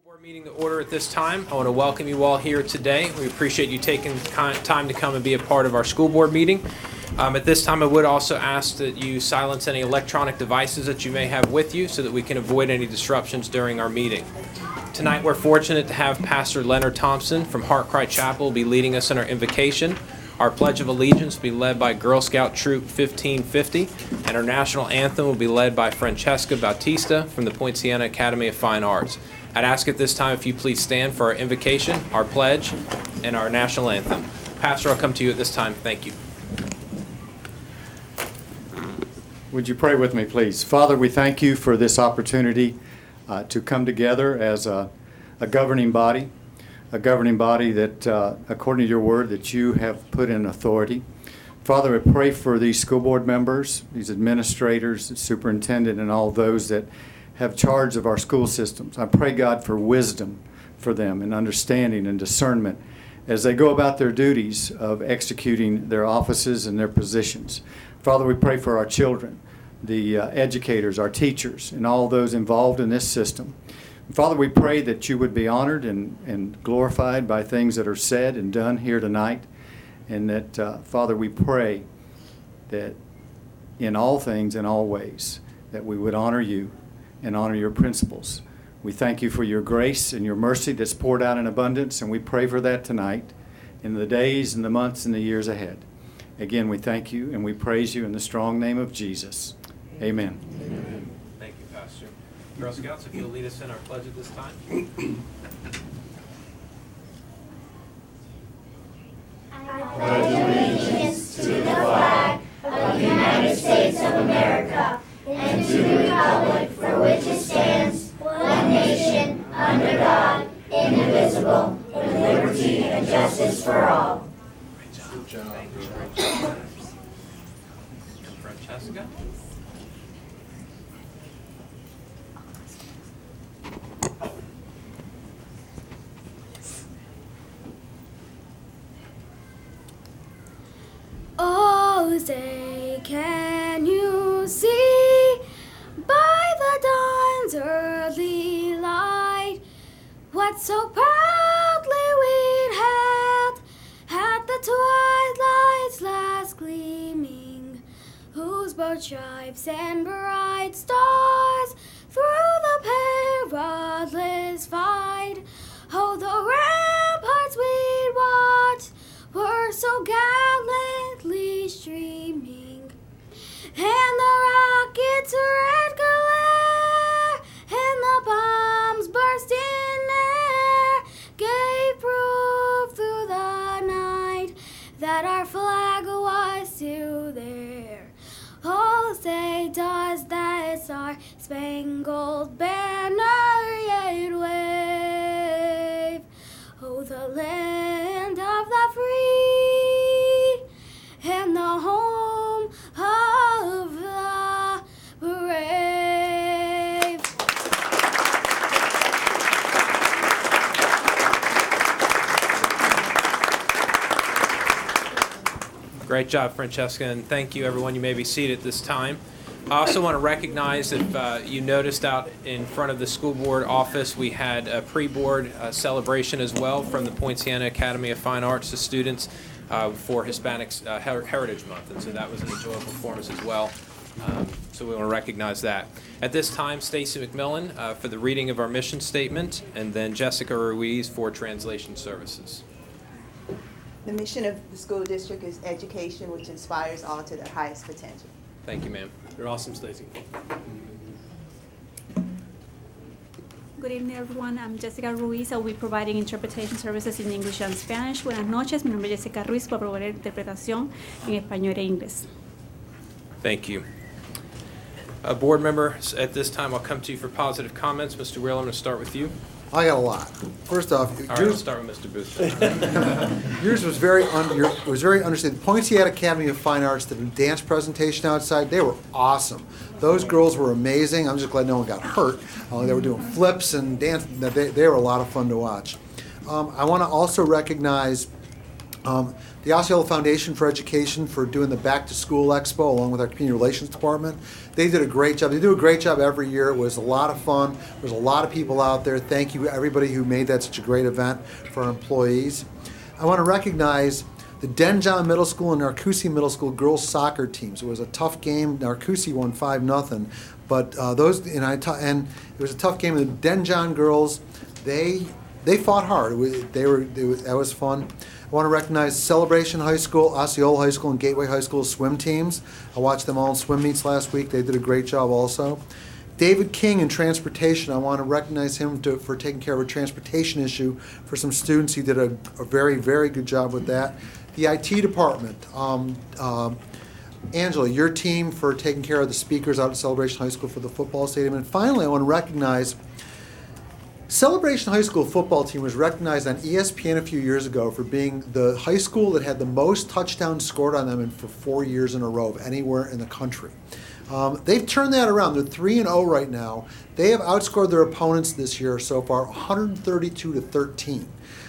Board meeting to order at this time. I want to welcome you all here today. We appreciate you taking time to come and be a part of our school board meeting. At this time, I would also ask that you silence any electronic devices that you may have with you so that we can avoid any disruptions during our meeting. Tonight, we're fortunate to have Pastor Leonard Thompson from Heart Cry Chapel be leading us in our invocation. Our Pledge of Allegiance will be led by Girl Scout Troop 1550, and our national anthem will be led by Francesca Bautista from the Point Siena Academy of Fine Arts. I'd ask at this time if you please stand for our invocation, our pledge, and our national anthem. Pastor, I'll come to you at this time. Thank you. Would you pray with me, please? Father, we thank you for this opportunity to come together as a governing body that, according to your word, that you have put in authority. Father, I pray for these school board members, these administrators, the superintendent, and all those that have charge of our school systems. I pray, God, for wisdom for them and understanding and discernment as they go about their duties of executing their offices and their positions. Father, we pray for our children, the educators, our teachers, and all those involved in this system. Father, we pray that you would be honored and glorified by things that are said and done here tonight. And that, Father, we pray that in all things, in all ways, that we would honor you and honor your principles. We thank you for your grace and your mercy that's poured out in abundance, and we pray for that tonight in the days and the months and the years ahead. Again, we thank you and we praise you in the strong name of Jesus. Amen. Amen. Thank you, Pastor. Girl Scouts, if you'll lead us in our pledge at this time. I pledge allegiance to the flag of the United States of America and to the republic for which it stands, one nation, under God, indivisible, with liberty and justice for all. Great job. Good job. Thank you. Francesca? Oh, say, can you see by the dawn's early light what so proudly we hailed at the twilight's last gleaming, whose broad stripes and bright stars through the perilous fight, oh, the ramparts we'd watched were so gallantly streaming, and the rockets' red glare and the bombs burst in air gave proof through the night that our flag was still there. Oh, say, does that star-spangled banner yet wave? Oh, the land of the free and the home of the brave. Great job, Francesca, and thank you, everyone. You may be seated at this time. I also want to recognize, if you noticed out in front of the school board office, we had a pre-board celebration as well from the Point Siena Academy of Fine Arts to students for Hispanics Heritage Month, and so that was an enjoyable performance as well. So we want to recognize that. At this time, Stacy McMillan for the reading of our mission statement, and then Jessica Ruiz for translation services. The mission of the school district is education, which inspires all to their highest potential. Thank you, ma'am. You're awesome, Stacy. Good evening, everyone. I'm Jessica Ruiz. I'll be providing interpretation services in English and Spanish. Buenas noches. Mi nombre es Jessica Ruiz. Voy a proveer interpretación en español e inglés. Thank you. Board members, at this time, I'll come to you for positive comments. Mr. Wheeler, I'm going to start with you. I got a lot. First off, All right, let's start with Mr. Booth. yours was very understated. Point Siena Academy of Fine Arts, the dance presentation outside, they were awesome. Those girls were amazing. I'm just glad no one got hurt. They were doing flips and dance. They were a lot of fun to watch. I want to also recognize The Osceola Foundation for Education for doing the Back to School Expo along with our Community Relations Department. They did a great job. They do a great job every year. It was a lot of fun. There's a lot of people out there. Thank you everybody who made that such a great event for our employees. I want to recognize the Denjon Middle School and Narcoossee Middle School girls soccer teams. It was a tough game. Narcoossee won 5-0, but and it was a tough game. The Denjon girls, they fought hard. That was fun. I want to recognize Celebration High School, Osceola High School, and Gateway High School swim teams. I watched them all in swim meets last week. They did a great job also. David King in transportation, I want to recognize him for taking care of a transportation issue for some students. He did a very, very good job with that. The IT department, Angela, your team for taking care of the speakers out at Celebration High School for the football stadium. And finally, I want to recognize Celebration High School football team was recognized on ESPN a few years ago for being the high school that had the most touchdowns scored on them for 4 years in a row of anywhere in the country. They've turned that around. They're 3-0 right now. They have outscored their opponents this year so far 132-13.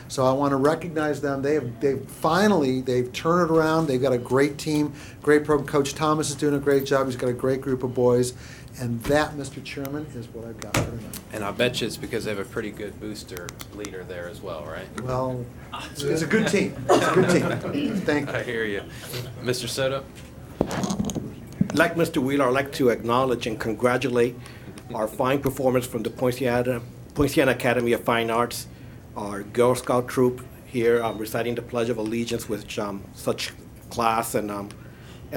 So I want to recognize them. They've finally turned it around. They've got a great team, great program. Coach Thomas is doing a great job. He's got a great group of boys. And that, Mr. Chairman, is what I've got for tonight. And I bet you it's because they have a pretty good booster leader there as well, right? Well, it's a good team. It's a good team. Thank you. I hear you. Mr. Soto? Like Mr. Wheeler, I'd like to acknowledge and congratulate our fine performance from the Poinciana Academy of Fine Arts, our Girl Scout troop here reciting the Pledge of Allegiance with such class, and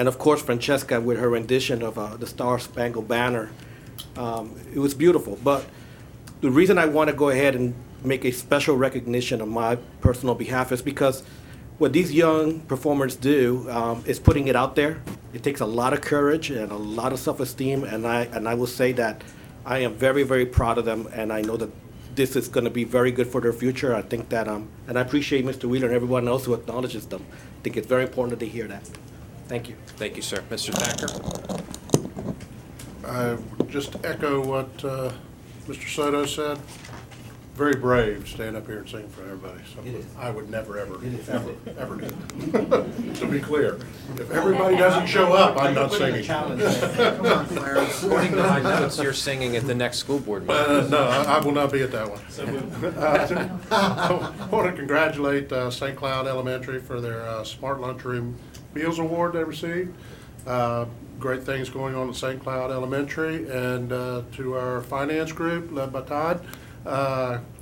of course Francesca with her rendition of the Star Spangled Banner. It was beautiful, but the reason I want to go ahead and make a special recognition on my personal behalf is because what these young performers do is putting it out there. It takes a lot of courage and a lot of self-esteem, and I will say that I am very, very proud of them, and I know that this is going to be very good for their future. I think that, and I appreciate Mr. Wheeler and everyone else who acknowledges them. I think it's very important that they hear that. Thank you. Thank you, sir. Mr. Thacker? I just echo what Mr. Soto said. Very brave to stand up here and sing for everybody. Something I would never, ever do. To be clear, if everybody doesn't show up, I'm not singing. Come on, Clarence. According to my notes, you're singing at the next school board meeting. No, I will not be at that one. I want to congratulate St. Cloud Elementary for their Smart Lunchroom Meals Award they received. Great things going on at St. Cloud Elementary, and to our finance group led by Todd.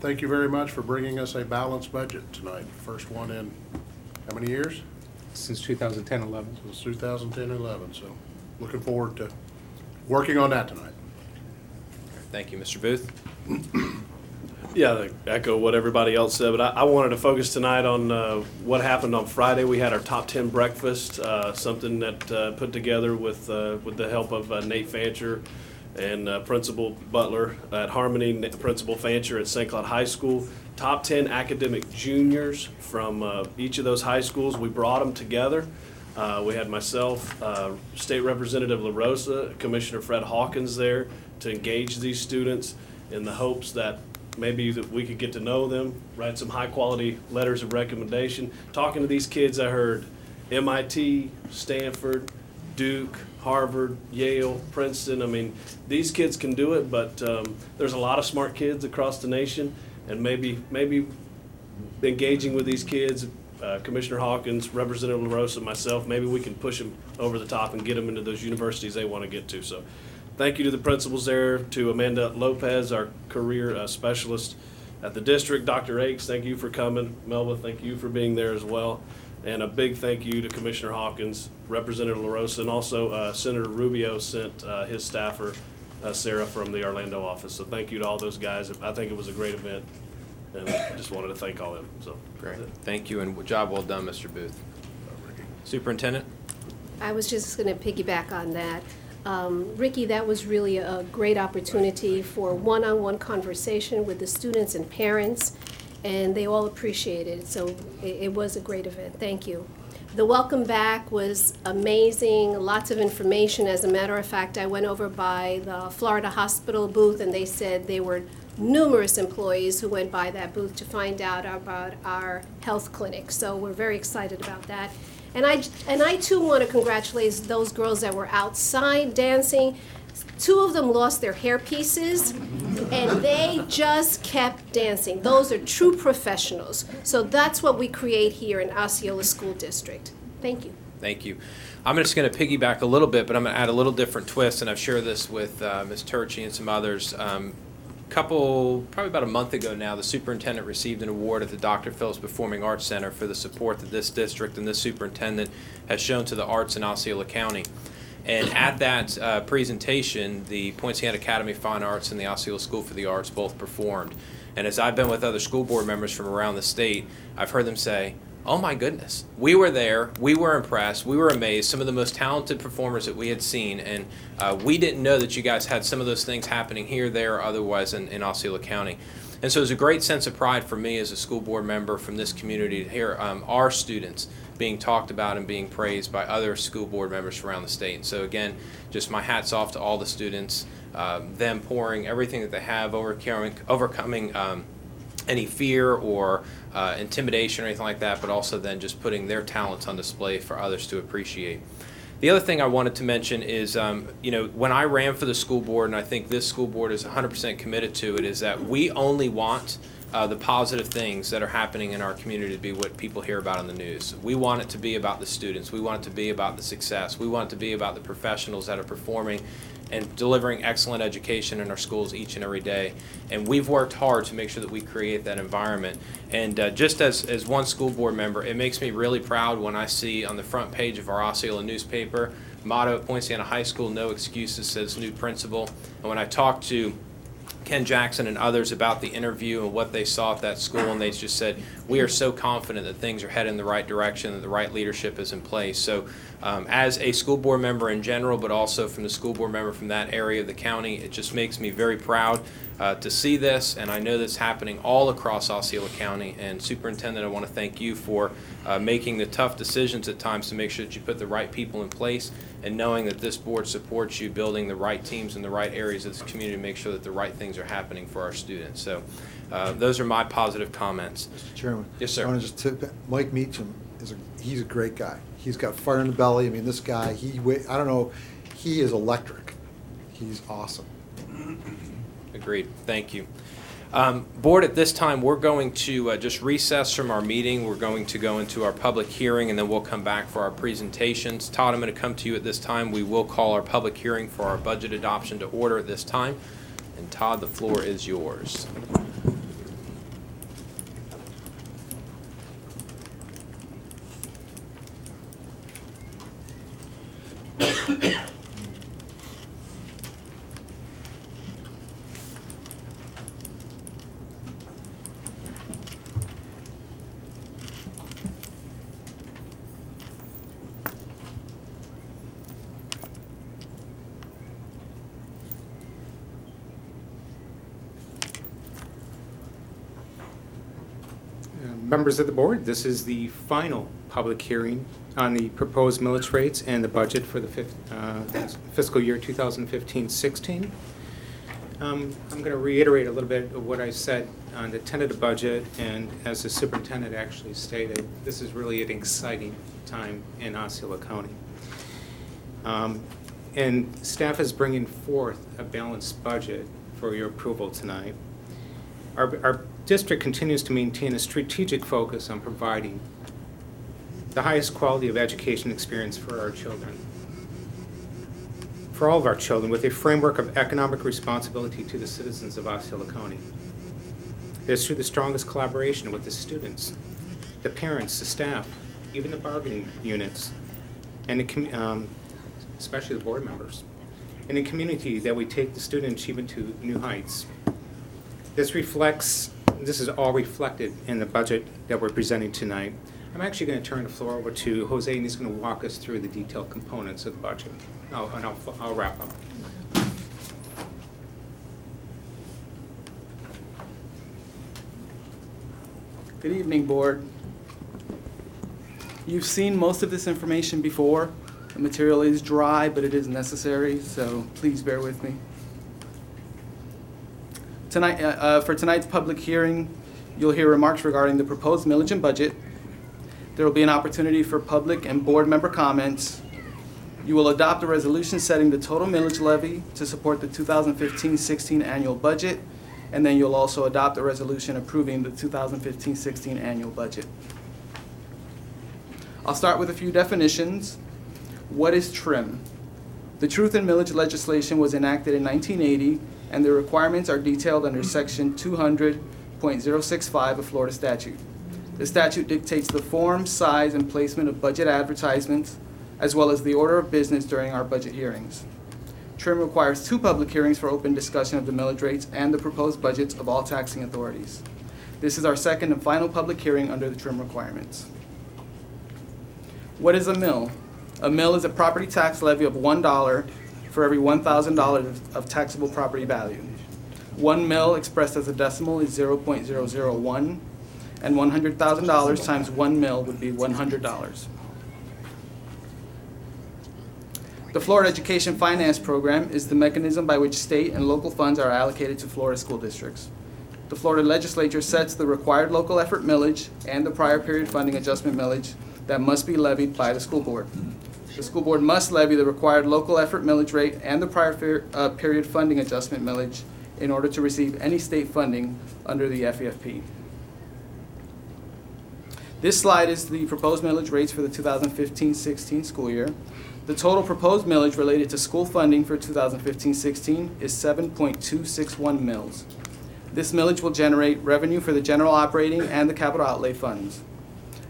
Thank you very much for bringing us a balanced budget tonight. First one in how many years? Since 2010-11. Since 2010-11. So looking forward to working on that tonight. Thank you, Mr. Booth. Yeah, I echo what everybody else said, but I wanted to focus tonight on what happened on Friday. We had our top 10 breakfast, something that put together with the help of Nate Fancher and Principal Butler at Harmony, Principal Fancher at St. Cloud High School. Top 10 academic juniors from each of those high schools. We brought them together. We had myself, State Representative LaRosa, Commissioner Fred Hawkins there to engage these students in the hopes that maybe that we could get to know them, write some high-quality letters of recommendation. Talking to these kids, I heard MIT, Stanford, Duke, Harvard, Yale, Princeton. I mean, these kids can do it, but there's a lot of smart kids across the nation, and maybe engaging with these kids, Commissioner Hawkins, Representative LaRosa, myself, maybe we can push them over the top and get them into those universities they want to get to. So thank you to the principals there, to Amanda Lopez, our career specialist at the district. Dr. Akes, thank you for coming. Melba, thank you for being there as well. And a big thank you to Commissioner Hawkins, Representative LaRosa, and also Senator Rubio sent his staffer, Sarah, from the Orlando office. So thank you to all those guys. I think it was a great event, and I just wanted to thank all of them. So Great. Thank you, and job well done, Mr. Booth. Superintendent? I was just going to piggyback on that. Ricky, that was really a great opportunity for one-on-one conversation with the students and parents, and they all appreciated it. So it was a great event. Thank you. The welcome back was amazing, lots of information. As a matter of fact, I went over by the Florida Hospital booth, and they said they were numerous employees who went by that booth to find out about our health clinic. So we're very excited about that. And I too want to congratulate those girls that were outside dancing. 2 of them lost their hair pieces, and they just kept dancing. Those are true professionals. So that's what we create here in Osceola School District. Thank you. Thank you. I'm just going to piggyback a little bit, but I'm going to add a little different twist, and I've shared this with Ms. Turchi and some others. Probably about a month ago now, the superintendent received an award at the Dr. Phillips Performing Arts Center for the support that this district and this superintendent has shown to the arts in Osceola County. And at that presentation, the Poinciana Academy of Fine Arts and the Osceola School for the Arts both performed. And as I've been with other school board members from around the state, I've heard them say, oh my goodness, we were there, we were impressed, we were amazed, some of the most talented performers that we had seen, and we didn't know that you guys had some of those things happening here, there, or otherwise in Osceola County. And so it's a great sense of pride for me as a school board member from this community to hear our students being talked about and being praised by other school board members from around the state. And so again, just my hats off to all the students, them pouring everything that they have, overcoming any fear or intimidation or anything like that, but also then just putting their talents on display for others to appreciate. The other thing I wanted to mention is, when I ran for the school board, and I think this school board is 100% committed to it, is that we only want the positive things that are happening in our community to be what people hear about in the news. We want it to be about the students. We want it to be about the success. We want it to be about the professionals that are performing and delivering excellent education in our schools each and every day. And we've worked hard to make sure that we create that environment. And just as one school board member, it makes me really proud when I see on the front page of our Osceola newspaper, motto at Poinciana High School, no excuses, says new principal. And when I talk to Ken Jackson and others about the interview and what they saw at that school, and they just said, we are so confident that things are headed in the right direction, that the right leadership is in place. So as a school board member in general, but also from the school board member from that area of the county, it just makes me very proud to see this, and I know that's happening all across Osceola County. And Superintendent, I want to thank you for making the tough decisions at times to make sure that you put the right people in place, and knowing that this board supports you building the right teams in the right areas of the community to make sure that the right things are happening for our students. So those are my positive comments. Mr. Chairman. Yes, sir. I want to just tip Mike Meacham he's a great guy. He's got fire in the belly. I mean, this guy, I don't know, he is electric. He's awesome. Agreed. Thank you. Board, at this time, we're going to just recess from our meeting. We're going to go into our public hearing, and then we'll come back for our presentations. Todd, I'm going to come to you at this time. We will call our public hearing for our budget adoption to order at this time. And Todd, the floor is yours. Members of the board, this is the final public hearing on the proposed millage rates and the budget for the fiscal year 2015-16. I'm going to reiterate a little bit of what I said on the tentative budget, and as the superintendent actually stated, this is really an exciting time in Osceola County. And staff is bringing forth a balanced budget for your approval tonight. Our district continues to maintain a strategic focus on providing the highest quality of education experience for our children, for all of our children, with a framework of economic responsibility to the citizens of Osceola County. It is through the strongest collaboration with the students, the parents, the staff, even the bargaining units, and especially the board members, and the community that we take the student achievement to new heights. This is all reflected in the budget that we're presenting tonight. I'm actually going to turn the floor over to Jose, and he's going to walk us through the detailed components of the budget. I'll wrap up. Good evening, board. You've seen most of this information before. The material is dry, but it is necessary, so please bear with me. For tonight's public hearing, you'll hear remarks regarding the proposed millage and budget. There will be an opportunity for public and board member comments. You will adopt a resolution setting the total millage levy to support the 2015-16 annual budget, and then you'll also adopt a resolution approving the 2015-16 annual budget. I'll start with a few definitions. What is TRIM? The Truth in Millage legislation was enacted in 1980, and the requirements are detailed under Section 200.065 of Florida statute. The statute dictates the form, size, and placement of budget advertisements, as well as the order of business during our budget hearings. TRIM requires 2 public hearings for open discussion of the millage rates and the proposed budgets of all taxing authorities. This is our second and final public hearing under the TRIM requirements. What is a mill? A mill is a property tax levy of $1 for every $1,000 of taxable property value. 1 mill expressed as a decimal is 0.001, and $100,000 times 1 mill would be $100. The Florida Education Finance Program is the mechanism by which state and local funds are allocated to Florida school districts. The Florida legislature sets the required local effort millage and the prior period funding adjustment millage that must be levied by the school board. The school board must levy the required local effort millage rate and the prior period funding adjustment millage in order to receive any state funding under the FEFP. This slide is the proposed millage rates for the 2015-16 school year. The total proposed millage related to school funding for 2015-16 is 7.261 mills. This millage will generate revenue for the general operating and the capital outlay funds.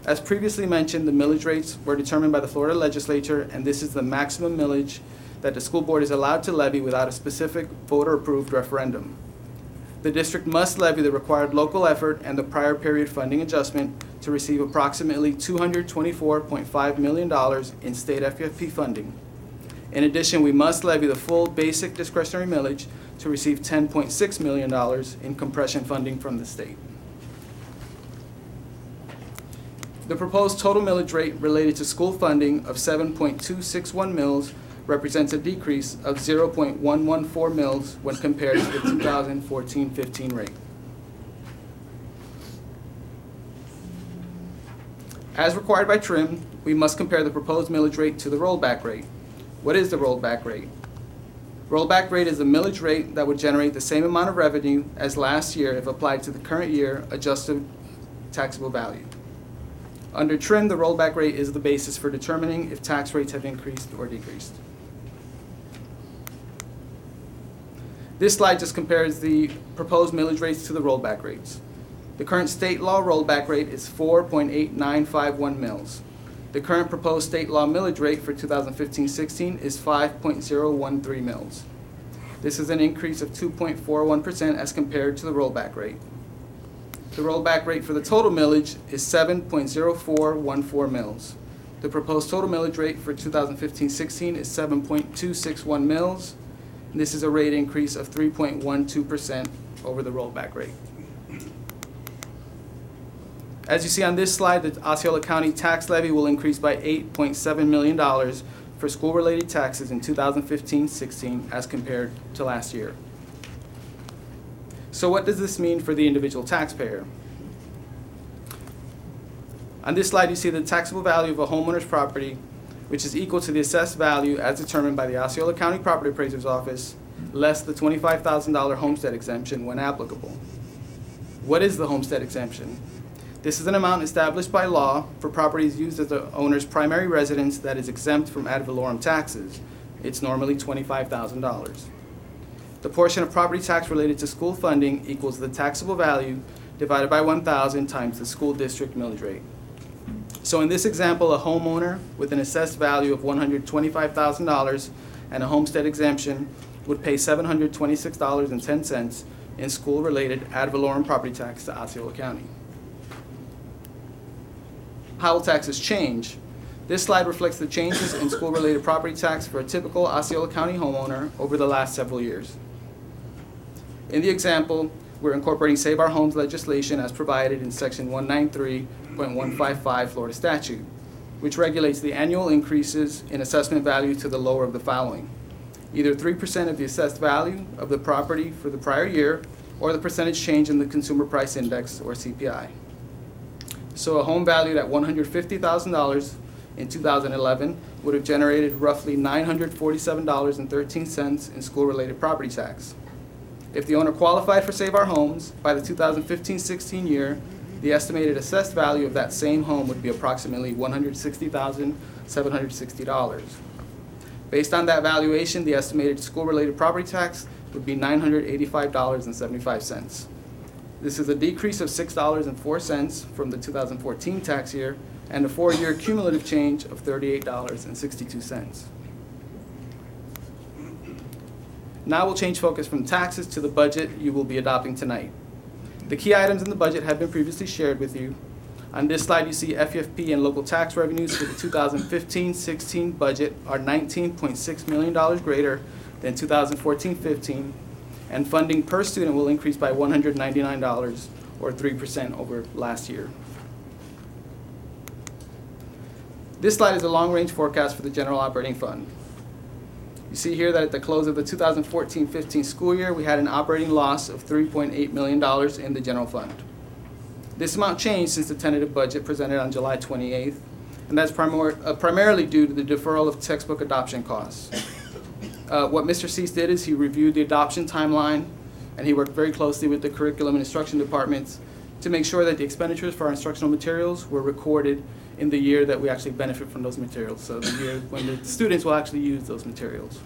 As previously mentioned, the millage rates were determined by the Florida legislature, and this is the maximum millage that the school board is allowed to levy without a specific voter-approved referendum. The district must levy the required local effort and the prior period funding adjustment to receive approximately $224.5 million in state FEFP funding. In addition, we must levy the full basic discretionary millage to receive $10.6 million in compression funding from the state. The proposed total millage rate related to school funding of 7.261 mills represents a decrease of 0.114 mills when compared to the 2014-15 rate. As required by TRIM, we must compare the proposed millage rate to the rollback rate. What is the rollback rate? Rollback rate is the millage rate that would generate the same amount of revenue as last year if applied to the current year adjusted taxable value. Under TRIM, the rollback rate is the basis for determining if tax rates have increased or decreased. This slide just compares the proposed millage rates to the rollback rates. The current state law rollback rate is 4.8951 mills. The current proposed state law millage rate for 2015-16 is 5.013 mills. This is an increase of 2.41% as compared to the rollback rate. The rollback rate for the total millage is 7.0414 mills. The proposed total millage rate for 2015-16 is 7.261 mills. And this is a rate increase of 3.12% over the rollback rate. As you see on this slide, the Osceola County tax levy will increase by $8.7 million for school-related taxes in 2015-16 as compared to last year. So what does this mean for the individual taxpayer? On this slide, you see the taxable value of a homeowner's property, which is equal to the assessed value as determined by the Osceola County Property Appraiser's Office, less the $25,000 homestead exemption when applicable. What is the homestead exemption? This is an amount established by law for properties used as the owner's primary residence that is exempt from ad valorem taxes. It's normally $25,000. The portion of property tax related to school funding equals the taxable value divided by 1,000 times the school district millage rate. So in this example, a homeowner with an assessed value of $125,000 and a homestead exemption would pay $726.10 in school-related ad valorem property tax to Osceola County. How will taxes change? This slide reflects the changes in school-related property tax for a typical Osceola County homeowner over the last several years. In the example, we're incorporating Save Our Homes legislation as provided in Section 193.155 Florida statute, which regulates the annual increases in assessment value to the lower of the following: either 3% of the assessed value of the property for the prior year, or the percentage change in the Consumer Price Index, or CPI. So a home valued at $150,000 in 2011 would have generated roughly $947.13 in school-related property tax. If the owner qualified for Save Our Homes, by the 2015-16 year, the estimated assessed value of that same home would be approximately $160,760. Based on that valuation, the estimated school-related property tax would be $985.75. This is a decrease of $6.04 from the 2014 tax year and a 4-year cumulative change of $38.62. Now we'll change focus from taxes to the budget you will be adopting tonight. The key items in the budget have been previously shared with you. On this slide, you see FEFP and local tax revenues for the 2015-16 budget are $19.6 million greater than 2014-15, and funding per student will increase by $199, or 3% over last year. This slide is a long-range forecast for the general operating fund. You see here that at the close of the 2014-15 school year, we had an operating loss of $3.8 million in the general fund. This amount changed since the tentative budget presented on July 28th, and that's primarily due to the deferral of textbook adoption costs. What Mr. Cease did is he reviewed the adoption timeline, and he worked very closely with the curriculum and instruction departments to make sure that the expenditures for our instructional materials were recorded in the year that we actually benefit from those materials, so the year when the students will actually use those materials.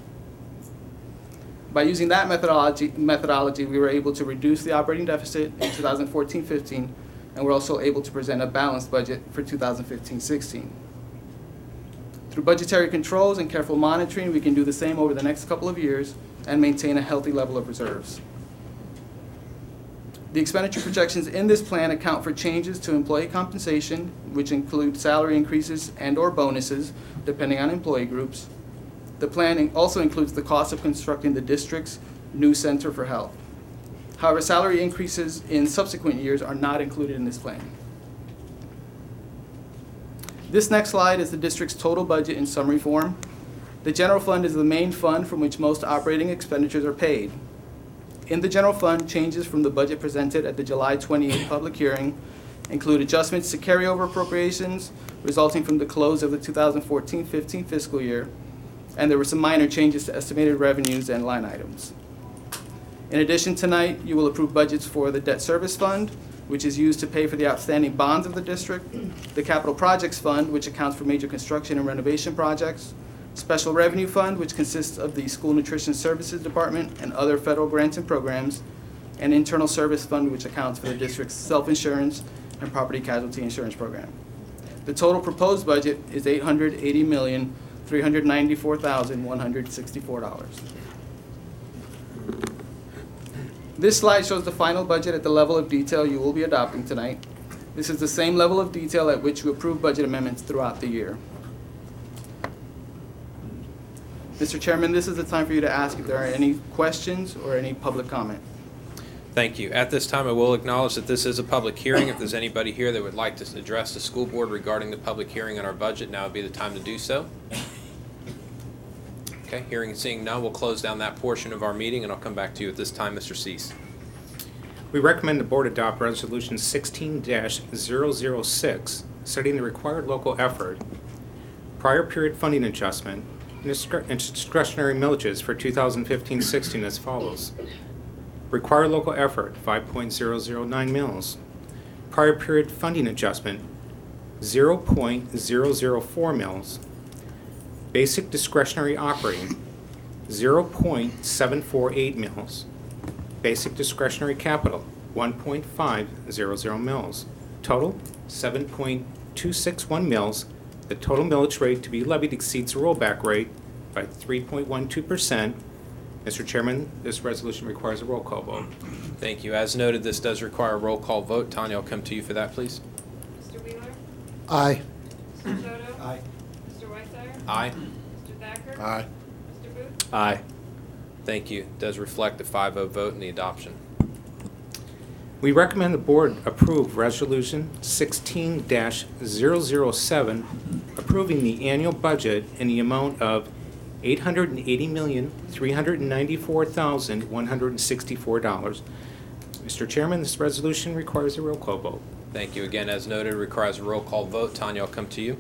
By using that methodology, we were able to reduce the operating deficit in 2014-15, and we're also able to present a balanced budget for 2015-16. Through budgetary controls and careful monitoring, we can do the same over the next couple of years and maintain a healthy level of reserves. The expenditure projections in this plan account for changes to employee compensation, which include salary increases and/or bonuses, depending on employee groups. The plan also includes the cost of constructing the district's new Center for Health. However, salary increases in subsequent years are not included in this plan. This next slide is the district's total budget in summary form. The general fund is the main fund from which most operating expenditures are paid. In the general fund, changes from the budget presented at the July 28th public hearing include adjustments to carryover appropriations resulting from the close of the 2014-15 fiscal year, and there were some minor changes to estimated revenues and line items. In addition, tonight, you will approve budgets for the Debt Service Fund, which is used to pay for the outstanding bonds of the district, the Capital Projects Fund, which accounts for major construction and renovation projects, Special Revenue Fund, which consists of the School Nutrition Services Department and other federal grants and programs, and Internal Service Fund, which accounts for the district's self-insurance and property casualty insurance program. The total proposed budget is $880,394,164. This slide shows the final budget at the level of detail you will be adopting tonight. This is the same level of detail at which you approve budget amendments throughout the year. Mr. Chairman, this is the time for you to ask if there are any questions or any public comment. Thank you. At this time, I will acknowledge that this is a public hearing. If there's anybody here that would like to address the school board regarding the public hearing on our budget, now would be the time to do so. Okay, hearing and seeing none, we'll close down that portion of our meeting, and I'll come back to you at this time, Mr. Cease. We recommend the board adopt Resolution 16-006, setting the required local effort, prior period funding adjustment, and discretionary millages for 2015-16 as follows. Required local effort, 5.009 mils. Prior period funding adjustment, 0.004 mils. Basic discretionary operating, 0.748 mils. Basic discretionary capital, 1.500 mils. Total, 7.261 mils. The total millage rate to be levied exceeds the rollback rate by 3.12%. Mr. Chairman, this resolution requires a roll call vote. Thank you. As noted, this does require a roll call vote. Tanya, I'll come to you for that, please. Mr. Wheeler? Aye. Mr. Soto? Aye. Mr. Whitesire? Aye. Mr. Thacker? Aye. Mr. Booth? Aye. Thank you. It does reflect a 5-0 vote in the adoption. We recommend the board approve Resolution 16-007, approving the annual budget in the amount of $880,394,164. Mr. Chairman, this resolution requires a roll call vote. Thank you. Again, as noted, it requires a roll call vote. Tanya, I'll come to you.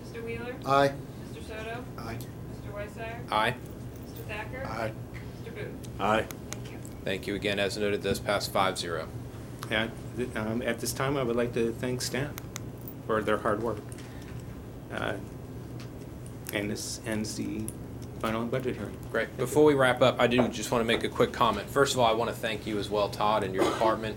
Mr. Wheeler? Aye. Mr. Soto? Aye. Mr. Weissier? Aye. Mr. Thacker? Aye. Mr. Booth? Aye. Thank you. Thank you. Again, as noted, this passed 5-0. At this time, I would like to thank staff for their hard work. And this ends the final budget hearing. Great. Before we wrap up, I do just want to make a quick comment. First of all, I want to thank you as well, Todd, and your department,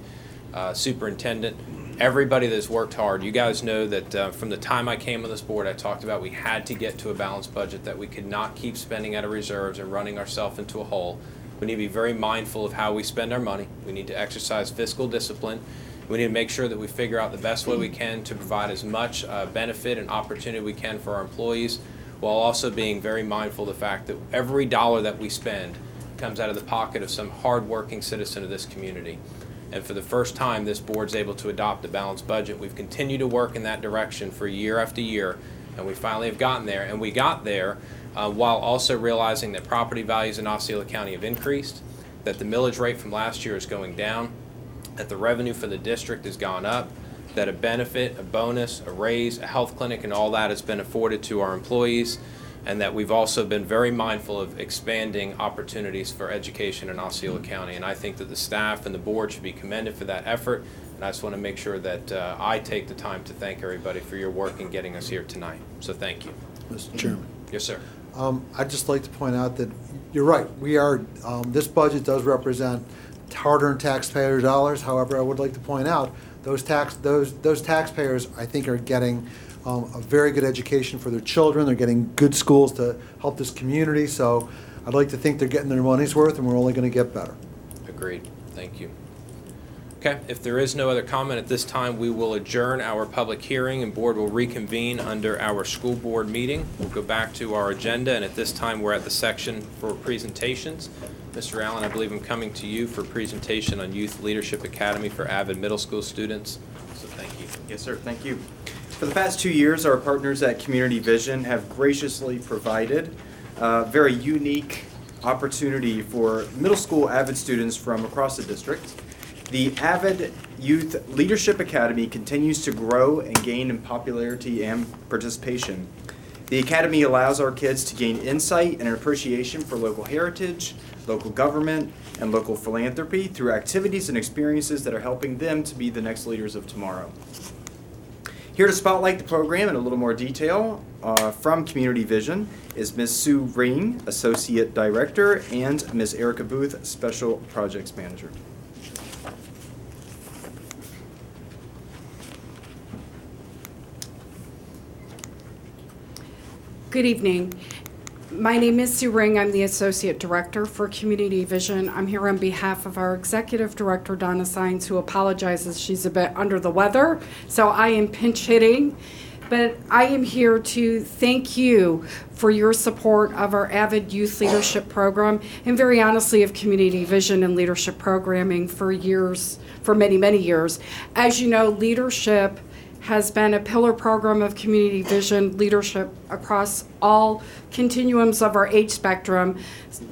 superintendent, everybody that's worked hard. You guys know that from the time I came on this board, I talked about we had to get to a balanced budget, that we could not keep spending out of reserves and running ourselves into a hole. We need to be very mindful of how we spend our money. We need to exercise fiscal discipline. We need to make sure that we figure out the best way we can to provide as much benefit and opportunity we can for our employees, while also being very mindful of the fact that every dollar that we spend comes out of the pocket of some hardworking citizen of this community. And for the first time, this board's able to adopt a balanced budget. We've continued to work in that direction for year after year, and we finally have gotten there. And we got there while also realizing that property values in Osceola County have increased, that the millage rate from last year is going down, that the revenue for the district has gone up, that a benefit, a bonus, a raise, a health clinic, and all that has been afforded to our employees, and that we've also been very mindful of expanding opportunities for education in Osceola County. And I think that the staff and the board should be commended for that effort, and I just want to make sure that I take the time to thank everybody for your work in getting us here tonight. So thank you. Mr. Chairman. Yes, sir. I'd just like to point out that you're right. We are, this budget does represent hard-earned taxpayer dollars. However, I would like to point out those taxpayers, I think, are getting a very good education for their children. They're getting good schools to help this community. So I'd like to think they're getting their money's worth, and we're only going to get better. Agreed. Thank you. Okay, if there is no other comment at this time, we will adjourn our public hearing and board will reconvene under our school board meeting. We'll go back to our agenda, and at this time we're at the section for presentations. Mr. Allen, I believe I'm coming to you for a presentation on Youth Leadership Academy for Avid Middle School students. So thank you. Yes, sir. Thank you. For the past 2 years, our partners at Community Vision have graciously provided a very unique opportunity for middle school Avid students from across the district. The Avid Youth Leadership Academy continues to grow and gain in popularity and participation. The Academy allows our kids to gain insight and an appreciation for local heritage, local government, and local philanthropy through activities and experiences that are helping them to be the next leaders of tomorrow. Here to spotlight the program in a little more detail from Community Vision is Ms. Sue Ring, Associate Director, and Ms. Erica Booth, Special Projects Manager. Good evening. My name is Sue Ring. I'm the Associate Director for Community Vision. I'm here on behalf of our Executive Director, Donna Sines, who apologizes. She's a bit under the weather, so I am pinch hitting. But I am here to thank you for your support of our Avid Youth Leadership Program and very honestly of Community Vision and leadership programming for years, for many, many years. As you know, leadership has been a pillar program of Community Vision leadership across all continuums of our age spectrum.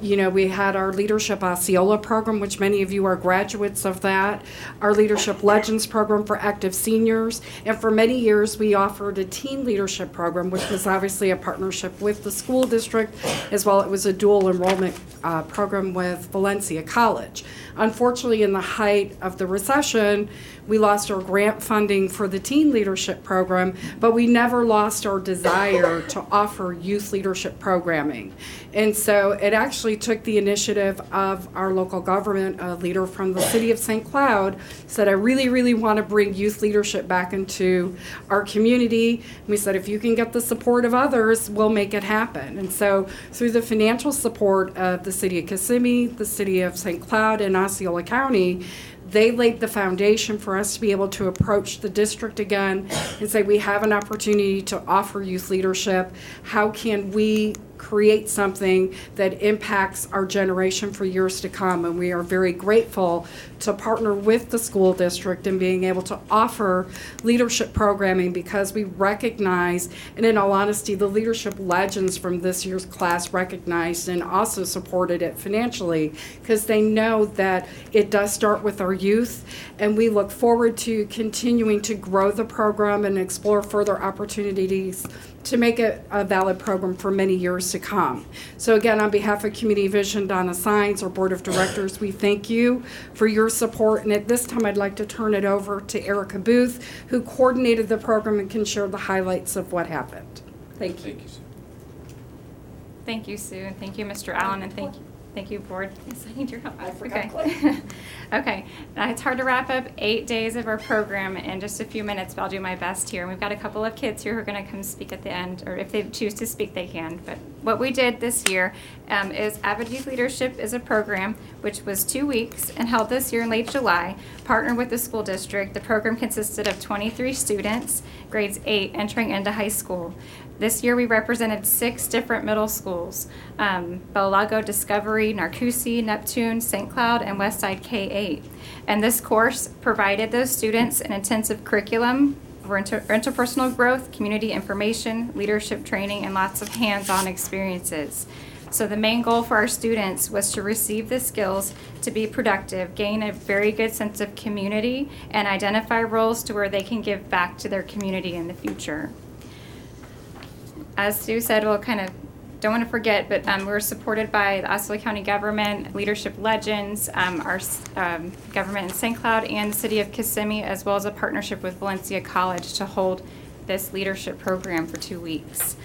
You know, we had our Leadership Osceola program, which many of you are graduates of that, our Leadership Legends program for active seniors, and for many years we offered a teen leadership program, which was obviously a partnership with the school district, as well it was a dual enrollment program with Valencia College. Unfortunately, in the height of the recession, we lost our grant funding for the teen leadership program, but we never lost our desire to offer youth leadership programming. And so it actually took the initiative of our local government, a leader from the city of St. Cloud, said, I really, really want to bring youth leadership back into our community. And we said, if you can get the support of others, we'll make it happen. And so through the financial support of the city of Kissimmee, the city of St. Cloud, and Osceola County, they laid the foundation for us to be able to approach the district again and say, we have an opportunity to offer youth leadership. How can we create something that impacts our generation for years to come. And we are very grateful to partner with the school district in being able to offer leadership programming, because we recognize, and in all honesty, the leadership legends from this year's class recognized and also supported it financially, because they know that it does start with our youth, and we look forward to continuing to grow the program and explore further opportunities to make it a valid program for many years to come. So again, on behalf of Community Vision, Donna Sines, our Board of Directors, we thank you for your support. And at this time, I'd like to turn it over to Erica Booth, who coordinated the program and can share the highlights of what happened. Thank you. Thank you, Sue. Thank you, Sue, and thank you, Mr. Allen, and thank you, Board. Yes, I need your help. I forgot. Okay. Okay. It's hard to wrap up 8 days of our program in just a few minutes, but I'll do my best here. And we've got a couple of kids here who are going to come speak at the end, or if they choose to speak, they can. But what we did this year is Avid Youth Leadership is a program which was 2 weeks and held this year in late July, partnered with the school district. The program consisted of 23 students, grades 8, entering into high school. This year we represented 6 different middle schools, Belago, Discovery, Narcoossee, Neptune, St. Cloud, and Westside K-8. And this course provided those students an intensive curriculum for interpersonal growth, community information, leadership training, and lots of hands-on experiences. So the main goal for our students was to receive the skills to be productive, gain a very good sense of community, and identify roles to where they can give back to their community in the future. As Sue said, we'll kind of don't want to forget, but we're supported by the Osceola County government, leadership legends, our government in St. Cloud, and the city of Kissimmee, as well as a partnership with Valencia College to hold this leadership program for 2 weeks.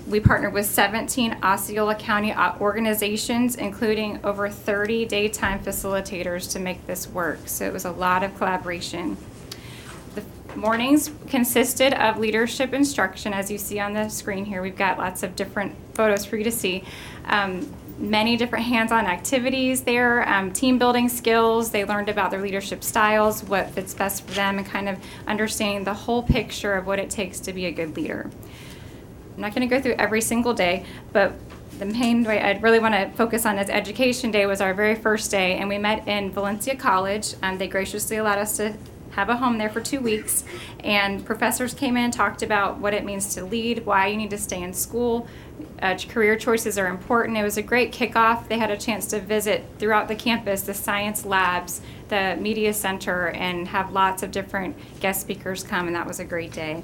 We partnered with 17 Osceola County organizations, including over 30 daytime facilitators to make this work. So it was a lot of collaboration. Mornings consisted of leadership instruction, as you see on the screen here. We've got lots of different photos for you to see. Many different hands-on activities there, team building skills. They learned about their leadership styles, what fits best for them, and kind of understanding the whole picture of what it takes to be a good leader. I'm not going to go through every single day, but the main way I'd really want to focus on is Education Day was our very first day, and we met in Valencia College. They graciously allowed us to have a home there for 2 weeks, and professors came in and talked about what it means to lead, why you need to stay in school, career choices are important. It was a great kickoff. They had a chance to visit throughout the campus, the science labs, the media center, and have lots of different guest speakers come, and that was a great day.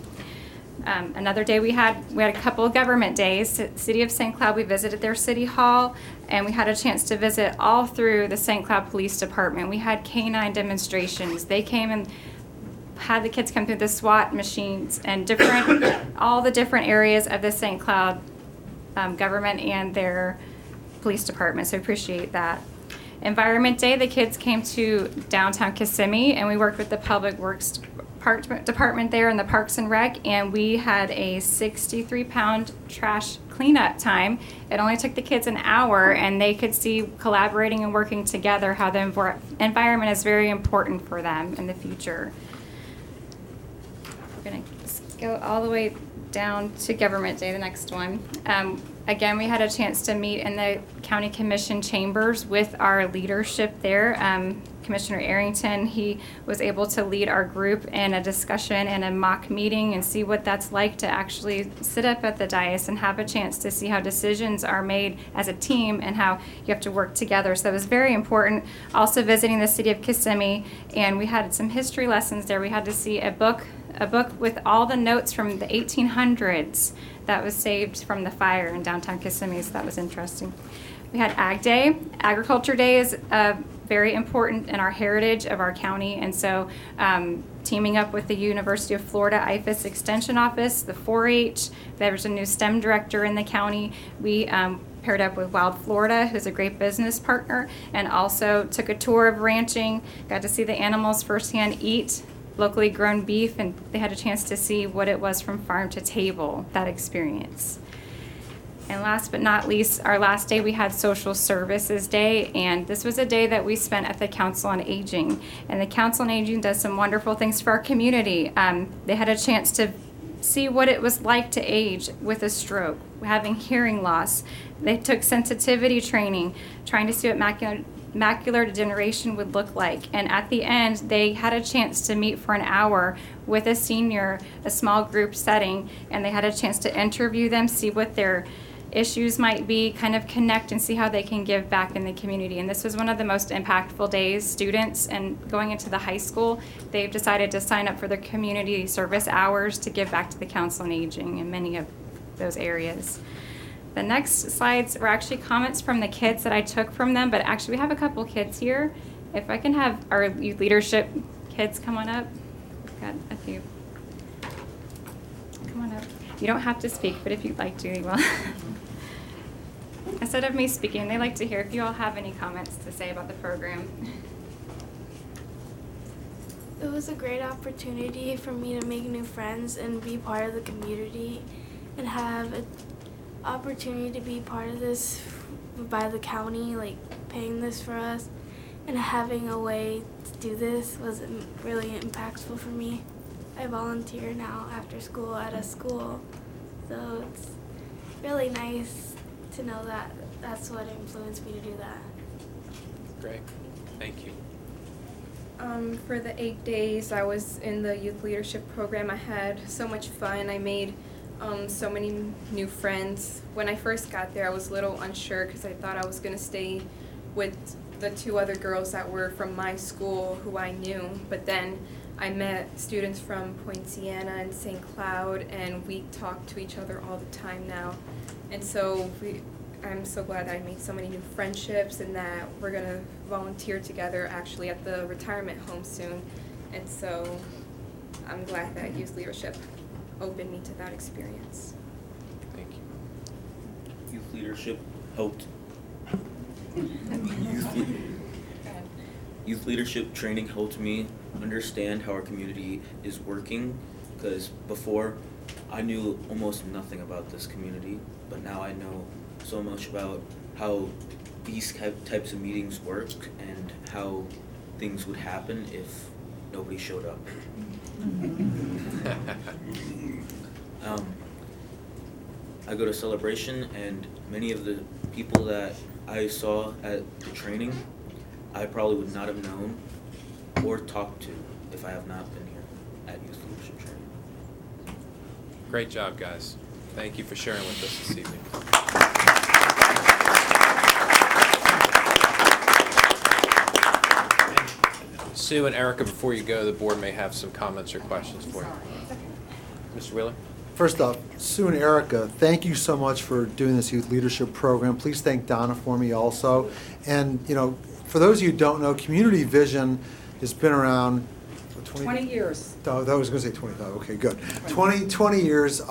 Another day we had a couple of government days. City of St. Cloud, we visited their city hall, and we had a chance to visit all through the St. Cloud Police Department. We had canine demonstrations. They came and had the kids come through the SWAT machines and all the different areas of the St. Cloud government and their police department. So I appreciate that. Environment Day, the kids came to downtown Kissimmee, and we worked with the Public Works department there in the Parks and Rec, and we had a 63-pound trash cleanup time. It only took the kids an hour, and they could see collaborating and working together how the environment is very important for them in the future. We're going to go all the way down to Government Day, the next one. Again, we had a chance to meet in the County Commission chambers with our leadership there. Commissioner Arrington, he was able to lead our group in a discussion and a mock meeting and see what that's like to actually sit up at the dais and have a chance to see how decisions are made as a team and how you have to work together. So it was very important. Also visiting the city of Kissimmee, and we had some history lessons there. We had to see a book with all the notes from the 1800s that was saved from the fire in downtown Kissimmee, so that was interesting. We had Ag Day. Agriculture Day is very important in our heritage of our county, and so teaming up with the University of Florida IFAS Extension Office, the 4-H, there was a new STEM director in the county. We paired up with Wild Florida, who's a great business partner, and also took a tour of ranching, got to see the animals firsthand eat locally grown beef, and they had a chance to see what it was from farm to table, that experience. And last but not least, our last day we had Social Services Day, and this was a day that we spent at the Council on Aging. And the Council on Aging does some wonderful things for our community. They had a chance to see what it was like to age with a stroke, having hearing loss. They took sensitivity training, trying to see what macular degeneration would look like. And at the end, they had a chance to meet for an hour with a senior, a small group setting, and they had a chance to interview them, see what their issues might be, kind of connect and see how they can give back in the community. And this was one of the most impactful days. Students and going into the high school, they've decided to sign up for their community service hours to give back to the Council on Aging in many of those areas. The next slides were actually comments from the kids that I took from them, but actually we have a couple kids here. If I can have our youth leadership kids come on up. We've got a few. Come on up. You don't have to speak, but if you'd like to, you will. Instead of me speaking, they like to hear if you all have any comments to say about the program. It was a great opportunity for me to make new friends and be part of the community and have an opportunity to be part of this by the county, like paying this for us, and having a way to do this was really impactful for me. I volunteer now after school at a school, so it's really nice to know that that's what influenced me to do that. Great. Thank you. For the 8 days I was in the youth leadership program, I had so much fun. I made so many new friends. When I first got there, I was a little unsure because I thought I was going to stay with the 2 other girls that were from my school who I knew, but then I met students from Poinciana and St. Cloud, and we talk to each other all the time now. And so I'm so glad that I made so many new friendships and that we're going to volunteer together actually at the retirement home soon. And so I'm glad that youth leadership opened me to that experience. Thank you. Youth leadership helped. Youth leadership training helped me understand how our community is working, because before I knew almost nothing about this community, but now I know so much about how these types of meetings work and how things would happen if nobody showed up. I go to Celebration, and many of the people that I saw at the training, I probably would not have known or talked to if I have not been here at youth leadership training. Great job, guys. Thank you for sharing with us this evening. Sue and Erica, before you go, the board may have some comments or questions for you. Mr. Wheeler? First off, Sue and Erica, thank you so much for doing this youth leadership program. Please thank Donna for me also. And, you know, for those of you who don't know, Community Vision has been around 20 years. Oh, I was going to say 25. Okay, good. 20 years.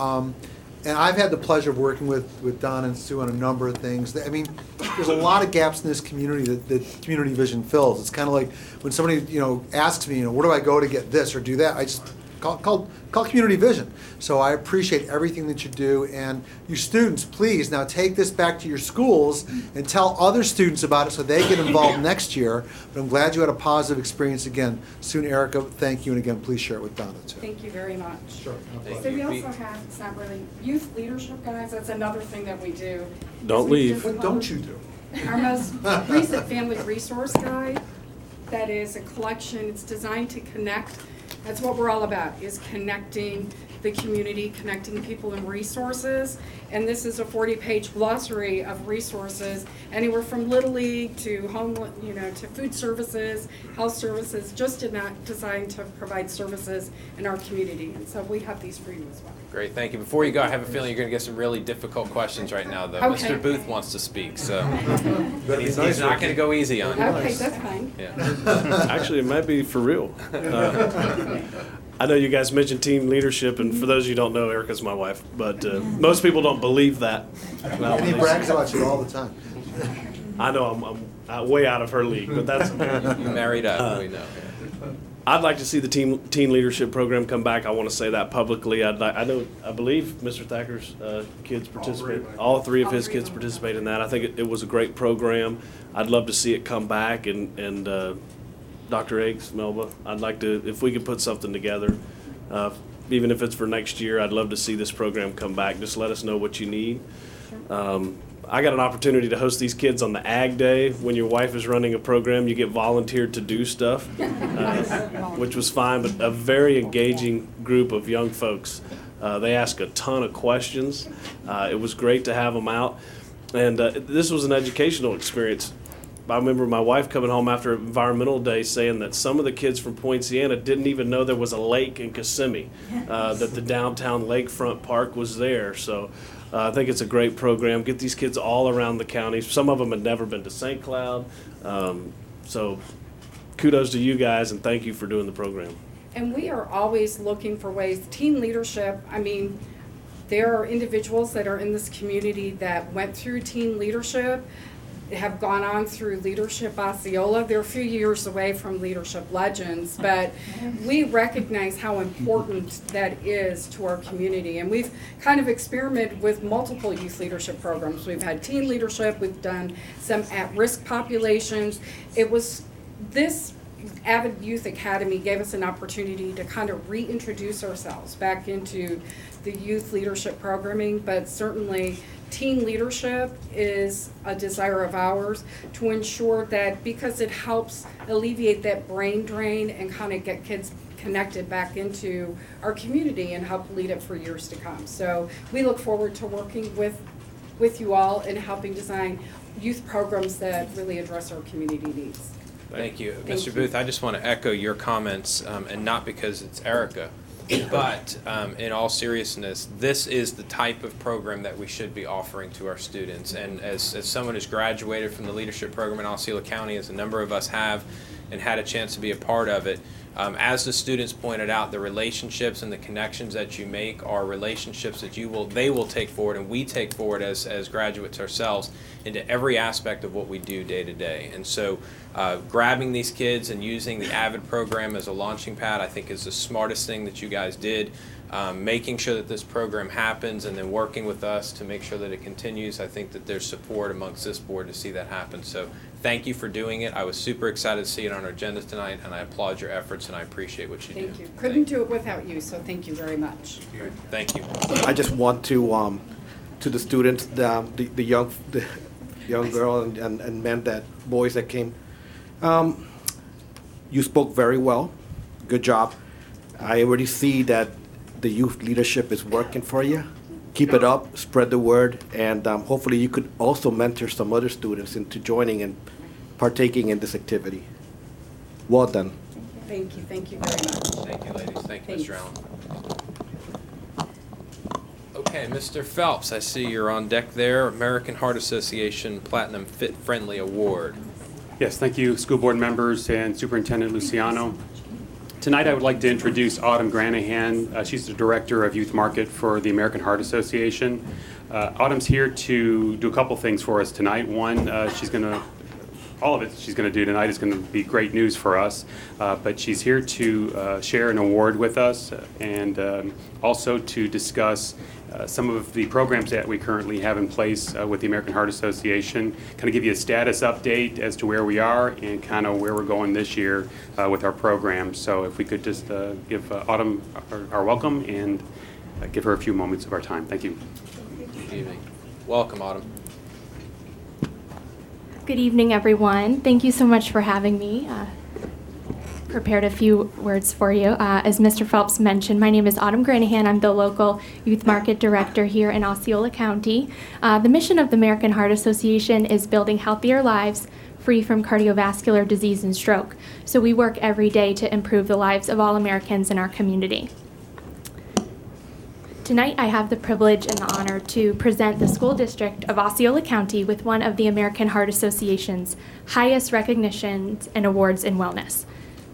And I've had the pleasure of working with Don and Sue on a number of things. I mean, there's a lot of gaps in this community that Community Vision fills. It's kind of like when somebody, asks me, where do I go to get this or do that? I just call Community Vision. So I appreciate everything that you do. And you students, please now take this back to your schools and tell other students about it so they get involved next year. But I'm glad you had a positive experience again. Sue and Erica, thank you. And again, please share it with Donna too. Thank you very much. Sure. So we also have, it's not really youth leadership, guys. That's another thing that we do. Don't leave. What don't you do? Our most recent family resource guide, that is a collection. It's designed to connect. That's what we're all about, is connecting the community, connecting people and resources. And this is a 40-page glossary of resources, anywhere from Little League to home, to food services, health services, just designed to provide services in our community. And so we have these for you as well. Great, thank you. Before you go, I have a feeling you're going to get some really difficult questions right now, though. Okay. Mr. Booth wants to speak, so he's nice not going to go easy on you. Okay, that's fine. Yeah. Actually, it might be for real. I know you guys mentioned team leadership, and for those of you who don't know, Erica's my wife, but most people don't believe that. And he brags about you all the time. I know I'm way out of her league, but that's okay. You married up, we know. I'd like to see the teen leadership program come back. I want to say that publicly. I believe Mr. Thacker's kids participate. All three of his kids participate in that. I think it was a great program. I'd love to see it come back. And Dr. Eggs, Melba, I'd like to, if we could put something together. Even if it's for next year, I'd love to see this program come back. Just let us know what you need. I got an opportunity to host these kids on the Ag Day. When your wife is running a program, you get volunteered to do stuff, which was fine, but a very engaging group of young folks. They ask a ton of questions. It was great to have them out. And this was an educational experience. I remember my wife coming home after Environmental Day saying that some of the kids from Poinciana didn't even know there was a lake in Kissimmee, that the downtown lakefront park was there. So I think it's a great program. Get these kids all around the county. Some of them had never been to St. Cloud. So kudos to you guys, and thank you for doing the program. And we are always looking for ways, team leadership, I mean, there are individuals that are in this community that went through team leadership, have gone on through Leadership Osceola. They're a few years away from Leadership Legends, but we recognize how important that is to our community. And we've kind of experimented with multiple youth leadership programs. We've had teen leadership, we've done some at-risk populations. It was this Avid Youth Academy gave us an opportunity to kind of reintroduce ourselves back into the youth leadership programming, but certainly teen leadership is a desire of ours to ensure that, because it helps alleviate that brain drain and kind of get kids connected back into our community and help lead it for years to come. So we look forward to working with you all and helping design youth programs that really address our community needs. Thank you. Mr. Booth, I just want to echo your comments, and not because it's Erica, but in all seriousness, this is the type of program that we should be offering to our students. And as someone who's graduated from the leadership program in Osceola County, as a number of us have, and had a chance to be a part of it, as the students pointed out, the relationships and the connections that you make are relationships that they will take forward, and we take forward as graduates ourselves into every aspect of what we do day to day. And so grabbing these kids and using the AVID program as a launching pad, I think, is the smartest thing that you guys did. Making sure that this program happens and then working with us to make sure that it continues, I think that there's support amongst this board to see that happen. So thank you for doing it. I was super excited to see it on our agenda tonight, and I applaud your efforts, and I appreciate what you do. Thank you. Couldn't do it without you, so thank you very much. Thank you. I just want to the students, the young girl and men, boys that came. You spoke very well. Good job. I already see that the youth leadership is working for you. Keep it up, spread the word, and hopefully you could also mentor some other students into joining and partaking in this activity. Well done. Thank you very much. Thank you, ladies. Thank you, Mr. Allen. Okay, Mr. Phelps, I see you're on deck there. American Heart Association Platinum Fit Friendly Award. Yes, thank you, school board members and Superintendent Luciano. Tonight I would like to introduce Autumn Granahan. She's the Director of Youth Market for the American Heart Association. Autumn's here to do a couple things for us tonight. One, all of it she's going to do tonight is going to be great news for us, but she's here to share an award with us and also to discuss some of the programs that we currently have in place with the American Heart Association, kind of give you a status update as to where we are and kind of where we're going this year with our programs. So if we could just give Autumn our welcome and give her a few moments of our time. Thank you. Good evening. Welcome, Autumn. Good evening, everyone. Thank you so much for having me. Prepared a few words for you. As Mr. Phelps mentioned, my name is Autumn Granahan. I'm the local Youth Market Director here in Osceola County. The mission of the American Heart Association is building healthier lives free from cardiovascular disease and stroke. So we work every day to improve the lives of all Americans in our community. Tonight, I have the privilege and the honor to present the School District of Osceola County with one of the American Heart Association's highest recognitions and awards in wellness.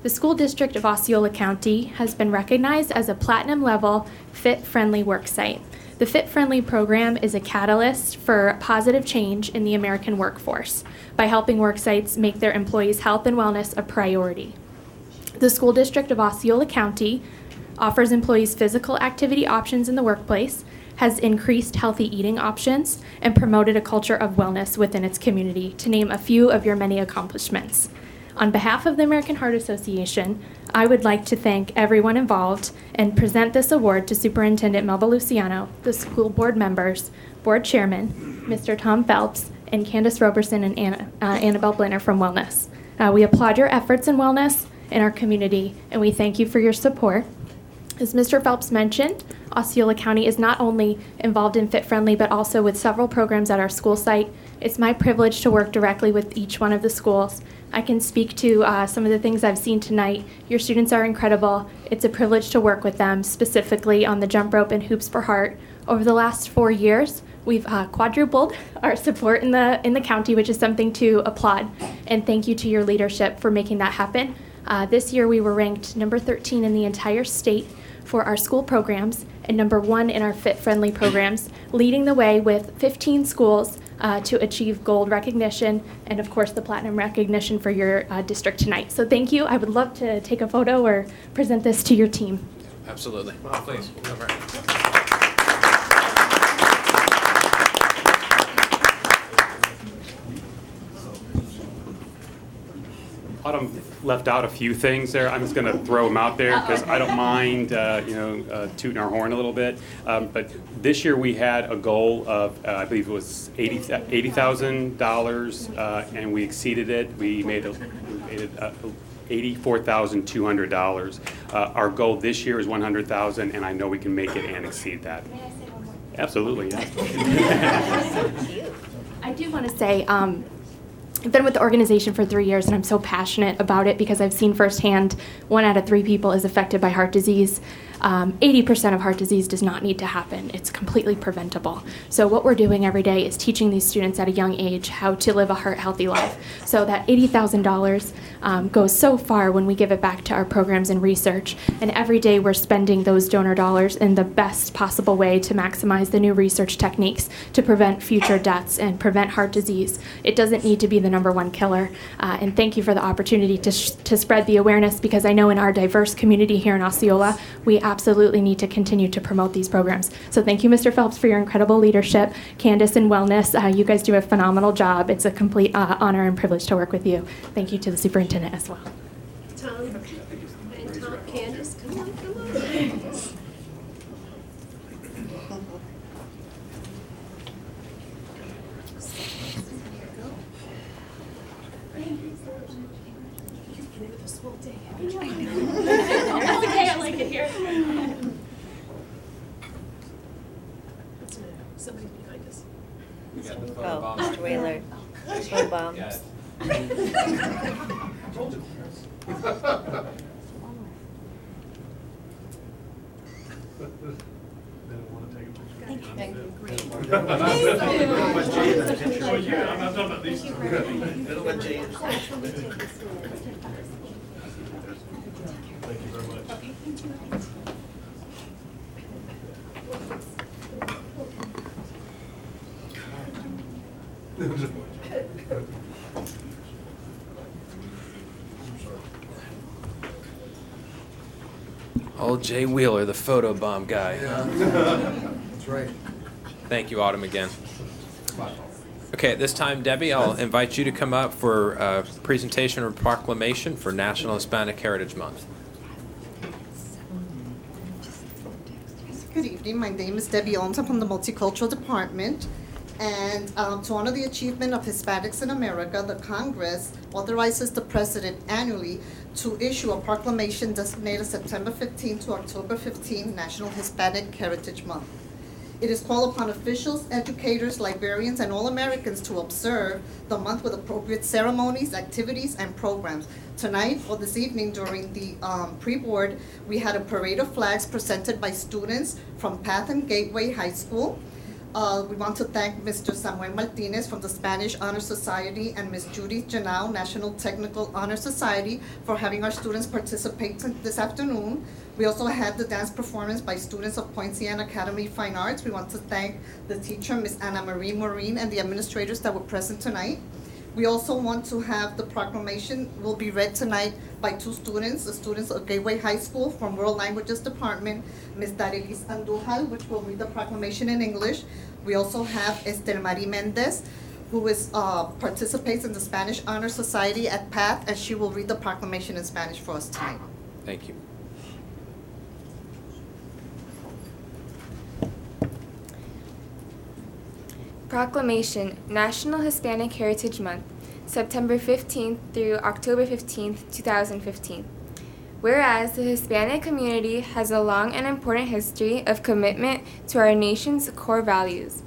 The School District of Osceola County has been recognized as a platinum-level fit-friendly worksite. The Fit Friendly program is a catalyst for positive change in the American workforce by helping worksites make their employees' health and wellness a priority. The School District of Osceola County offers employees physical activity options in the workplace, has increased healthy eating options, and promoted a culture of wellness within its community, to name a few of your many accomplishments. On behalf of the American Heart Association, I would like to thank everyone involved and present this award to Superintendent Melba Luciano, the school board members, board chairman, Mr. Tom Phelps, and Candace Roberson and Annabelle Blinner from Wellness. We applaud your efforts in wellness in our community, and we thank you for your support. As Mr. Phelps mentioned, Osceola County is not only involved in Fit Friendly, but also with several programs at our school site. It's my privilege to work directly with each one of the schools. I can speak to some of the things I've seen tonight. Your students are incredible. It's a privilege to work with them, specifically on the jump rope and hoops for heart. Over the last 4 years, we've quadrupled our support in the county, which is something to applaud. And thank you to your leadership for making that happen. This year, we were ranked number 13 in the entire state for our school programs and number 1 in our Fit Friendly programs, leading the way with 15 schools to achieve gold recognition and, of course, the platinum recognition for your district tonight. So thank you. I would love to take a photo or present this to your team. Absolutely. Please. Over. Autumn left out a few things there. I'm just going to throw them out there because I don't mind, tooting our horn a little bit. But this year we had a goal of, I believe it was $80,000, and we exceeded it. We made it $84,200. Our goal this year is $100,000, and I know we can make it and exceed that. May I say one more? Absolutely, yeah. So cute. I do want to say, I've been with the organization for 3 years, and I'm so passionate about it because I've seen firsthand 1 out of 3 people is affected by heart disease. 80% of heart disease does not need to happen. It's completely preventable. So what we're doing every day is teaching these students at a young age how to live a heart-healthy life. So that $80,000 goes so far when we give it back to our programs and research. And every day we're spending those donor dollars in the best possible way to maximize the new research techniques to prevent future deaths and prevent heart disease. It doesn't need to be the #1 killer. And thank you for the opportunity to spread the awareness, because I know in our diverse community here in Osceola, we absolutely need to continue to promote these programs. So thank you, Mr. Phelps, for your incredible leadership. Candace and Wellness, you guys do a phenomenal job. It's a complete honor and privilege to work with you. Thank you to the superintendent as well. Tom, and Tom, Candace, come on. Okay, I like it here. Somebody's behind us. We got the Oh, photo bomb Mr. right Wheeler. Photo bomb. there. Thank you. Great. Thank you very much. Old Jay Wheeler, the photo bomb guy. That's right. Thank you, Autumn, again. Okay, at this time, Debbie, I'll invite you to come up for a presentation or proclamation for National Hispanic Heritage Month. Good evening. My name is Debbie Owens. I'm from the Multicultural Department. And to honor the achievement of Hispanics in America, the Congress authorizes the President annually to issue a proclamation designated September 15 to October 15, National Hispanic Heritage Month. It is called upon officials, educators, librarians, and all Americans to observe the month with appropriate ceremonies, activities, and programs. Tonight, or this evening during the pre-board, we had a parade of flags presented by students from Path and Gateway High School. We want to thank Mr. Samuel Martinez from the Spanish Honor Society and Ms. Judy Janao, National Technical Honor Society, for having our students participate this afternoon. We also had the dance performance by students of Poinciana Academy of Fine Arts. We want to thank the teacher, Ms. Anna Marie Maureen, and the administrators that were present tonight. We also want to have the proclamation will be read tonight by 2 students, the students of Gateway High School from World Languages Department, Ms. Darelis Andujal, which will read the proclamation in English. We also have Esther Marie Mendez who participates in the Spanish Honor Society at PATH, and she will read the proclamation in Spanish for us tonight. Thank you. Proclamation, National Hispanic Heritage Month, September 15th through October 15th, 2015. Whereas the Hispanic community has a long and important history of commitment to our nation's core values.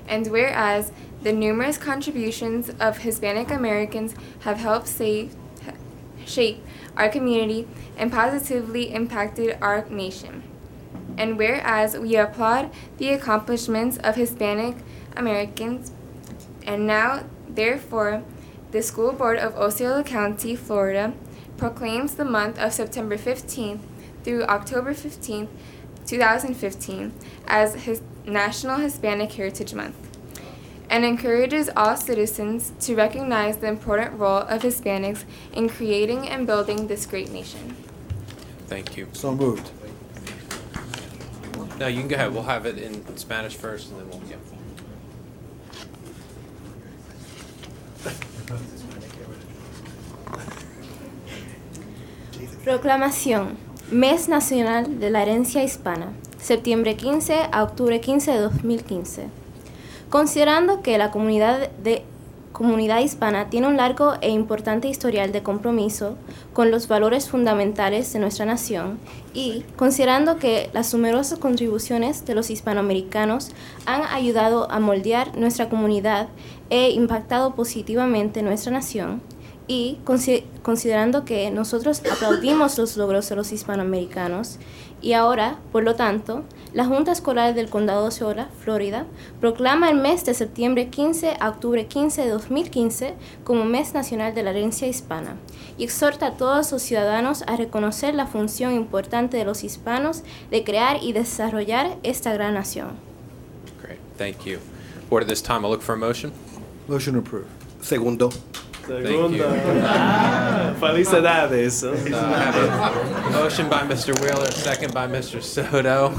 And whereas the numerous contributions of Hispanic Americans have helped shape our community and positively impacted our nation. And whereas we applaud the accomplishments of Hispanic Americans, and now, therefore, the School Board of Osceola County, Florida, proclaims the month of September 15th through October 15th, 2015, as National Hispanic Heritage Month, and encourages all citizens to recognize the important role of Hispanics in creating and building this great nation. Thank you. So moved. No, you can go ahead. We'll have it in Spanish first, and then we'll. Yeah. Proclamación. Mes Nacional de la Herencia Hispana. Septiembre 15 a octubre 15 de 2015. Considerando que la comunidad hispana tiene un largo e importante historial de compromiso con los valores fundamentales de nuestra nación y considerando que las numerosas contribuciones de los hispanoamericanos han ayudado a moldear nuestra comunidad e impactado positivamente nuestra nación, y considerando que nosotros aplaudimos los logros de los hispanoamericanos, y ahora, por lo tanto, la Junta Escolar del Condado de Osceola, Florida, proclama el mes de septiembre 15 a octubre 15 de 2015 como Mes Nacional de la Herencia Hispana, y exhorta a todos los ciudadanos a reconocer la función importante de los hispanos de crear y desarrollar esta gran nación. Great, thank you. Board, at this time, I'll look for a motion. Motion approved. Segundo. Felicidades. I have a motion by Mr. Wheeler, second by Mr. Soto,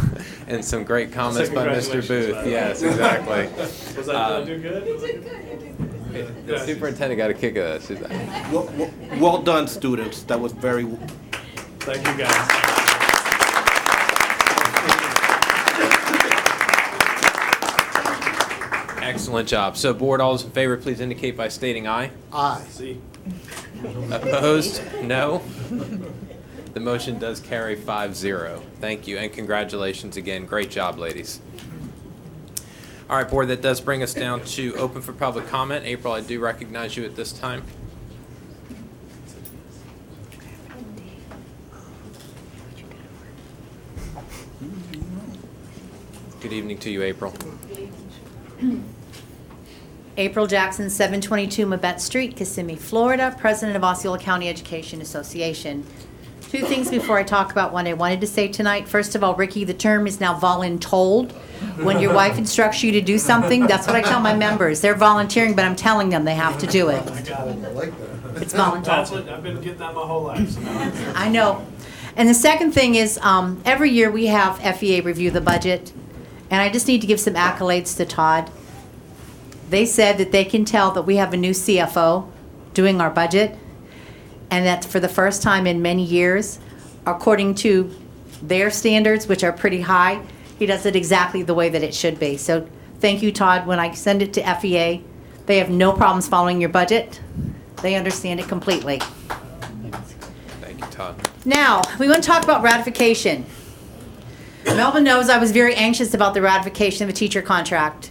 and some great comments by Mr. Booth. Yes, exactly. Was I doing good? Was it good? The superintendent got a kick out of that. Well done, students. That was very. Thank you, guys. Excellent job. So, board, all those in favor, please indicate by stating aye. Aye. See. Opposed? No. The motion does carry 5-0. Thank you, and congratulations again. Great job, ladies. All right, board, that does bring us down to open for public comment. April, I do recognize you at this time. Good evening to you, April. April Jackson, 722 Mabette Street, Kissimmee, Florida, President of Osceola County Education Association. Two things before I talk about what I wanted to say tonight. First of all, Ricky, the term is now voluntold. When your wife instructs you to do something, that's what I tell my members. They're volunteering, but I'm telling them they have to do it. I got it. I like that. It's voluntold. That's what I've been getting that my whole life. So now I know. And the second thing is, every year we have FEA review the budget, and I just need to give some accolades to Todd. They said that they can tell that we have a new CFO doing our budget, and that for the first time in many years, according to their standards, which are pretty high, he does it exactly the way that it should be. So thank you, Todd. When I send it to FEA, they have no problems following your budget. They understand it completely. Thank you, Todd. Now, we want to talk about ratification. Melvin knows I was very anxious about the ratification of a teacher contract.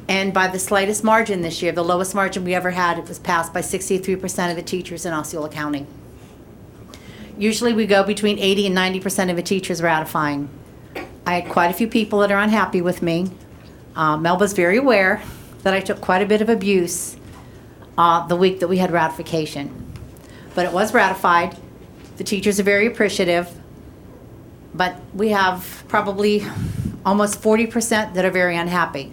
And by the slightest margin this year, the lowest margin we ever had, it was passed by 63% of the teachers in Osceola County. Usually we go between 80 and 90% of the teachers ratifying. I had quite a few people that are unhappy with me. Mel was very aware that I took quite a bit of abuse the week that we had ratification. But it was ratified. The teachers are very appreciative. But we have probably almost 40% that are very unhappy.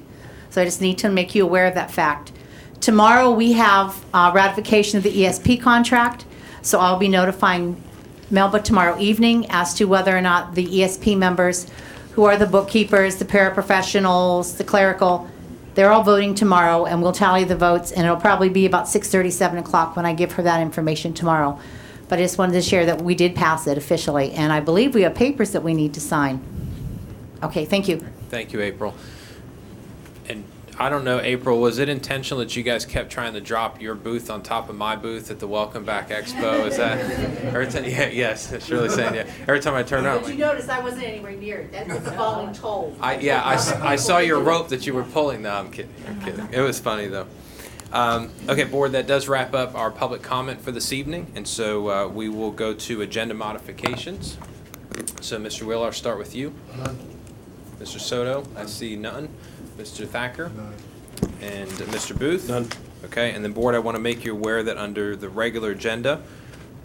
So I just need to make you aware of that fact. Tomorrow we have ratification of the ESP contract, so I'll be notifying Melba tomorrow evening as to whether or not the ESP members, who are the bookkeepers, the paraprofessionals, the clerical, They're all voting tomorrow, and we'll tally the votes, and it'll probably be about 6:30, 7 o'clock when I give her that information tomorrow. But I just wanted to share that we did pass it officially, and I believe we have papers that we need to sign. Okay, thank you. Thank you, April. And I don't know, April, was it intentional that you guys kept trying to drop your booth on top of my booth at the Welcome Back Expo? Is that every time? Yeah, yes, Shirley's saying yeah. Every time I turn around, But you notice I wasn't anywhere near it. That was the falling toll. I saw your rope that you were pulling. No, I'm kidding. I'm kidding. It was funny though. Okay, board, that does wrap up our public comment for this evening, and so we will go to agenda modifications. So, Mr. Wheeler, I'll start with you. None. Mr. Soto, I see none. Mr. Thacker? None. And Mr. Booth? None. Okay, and then board, I want to make you aware that under the regular agenda,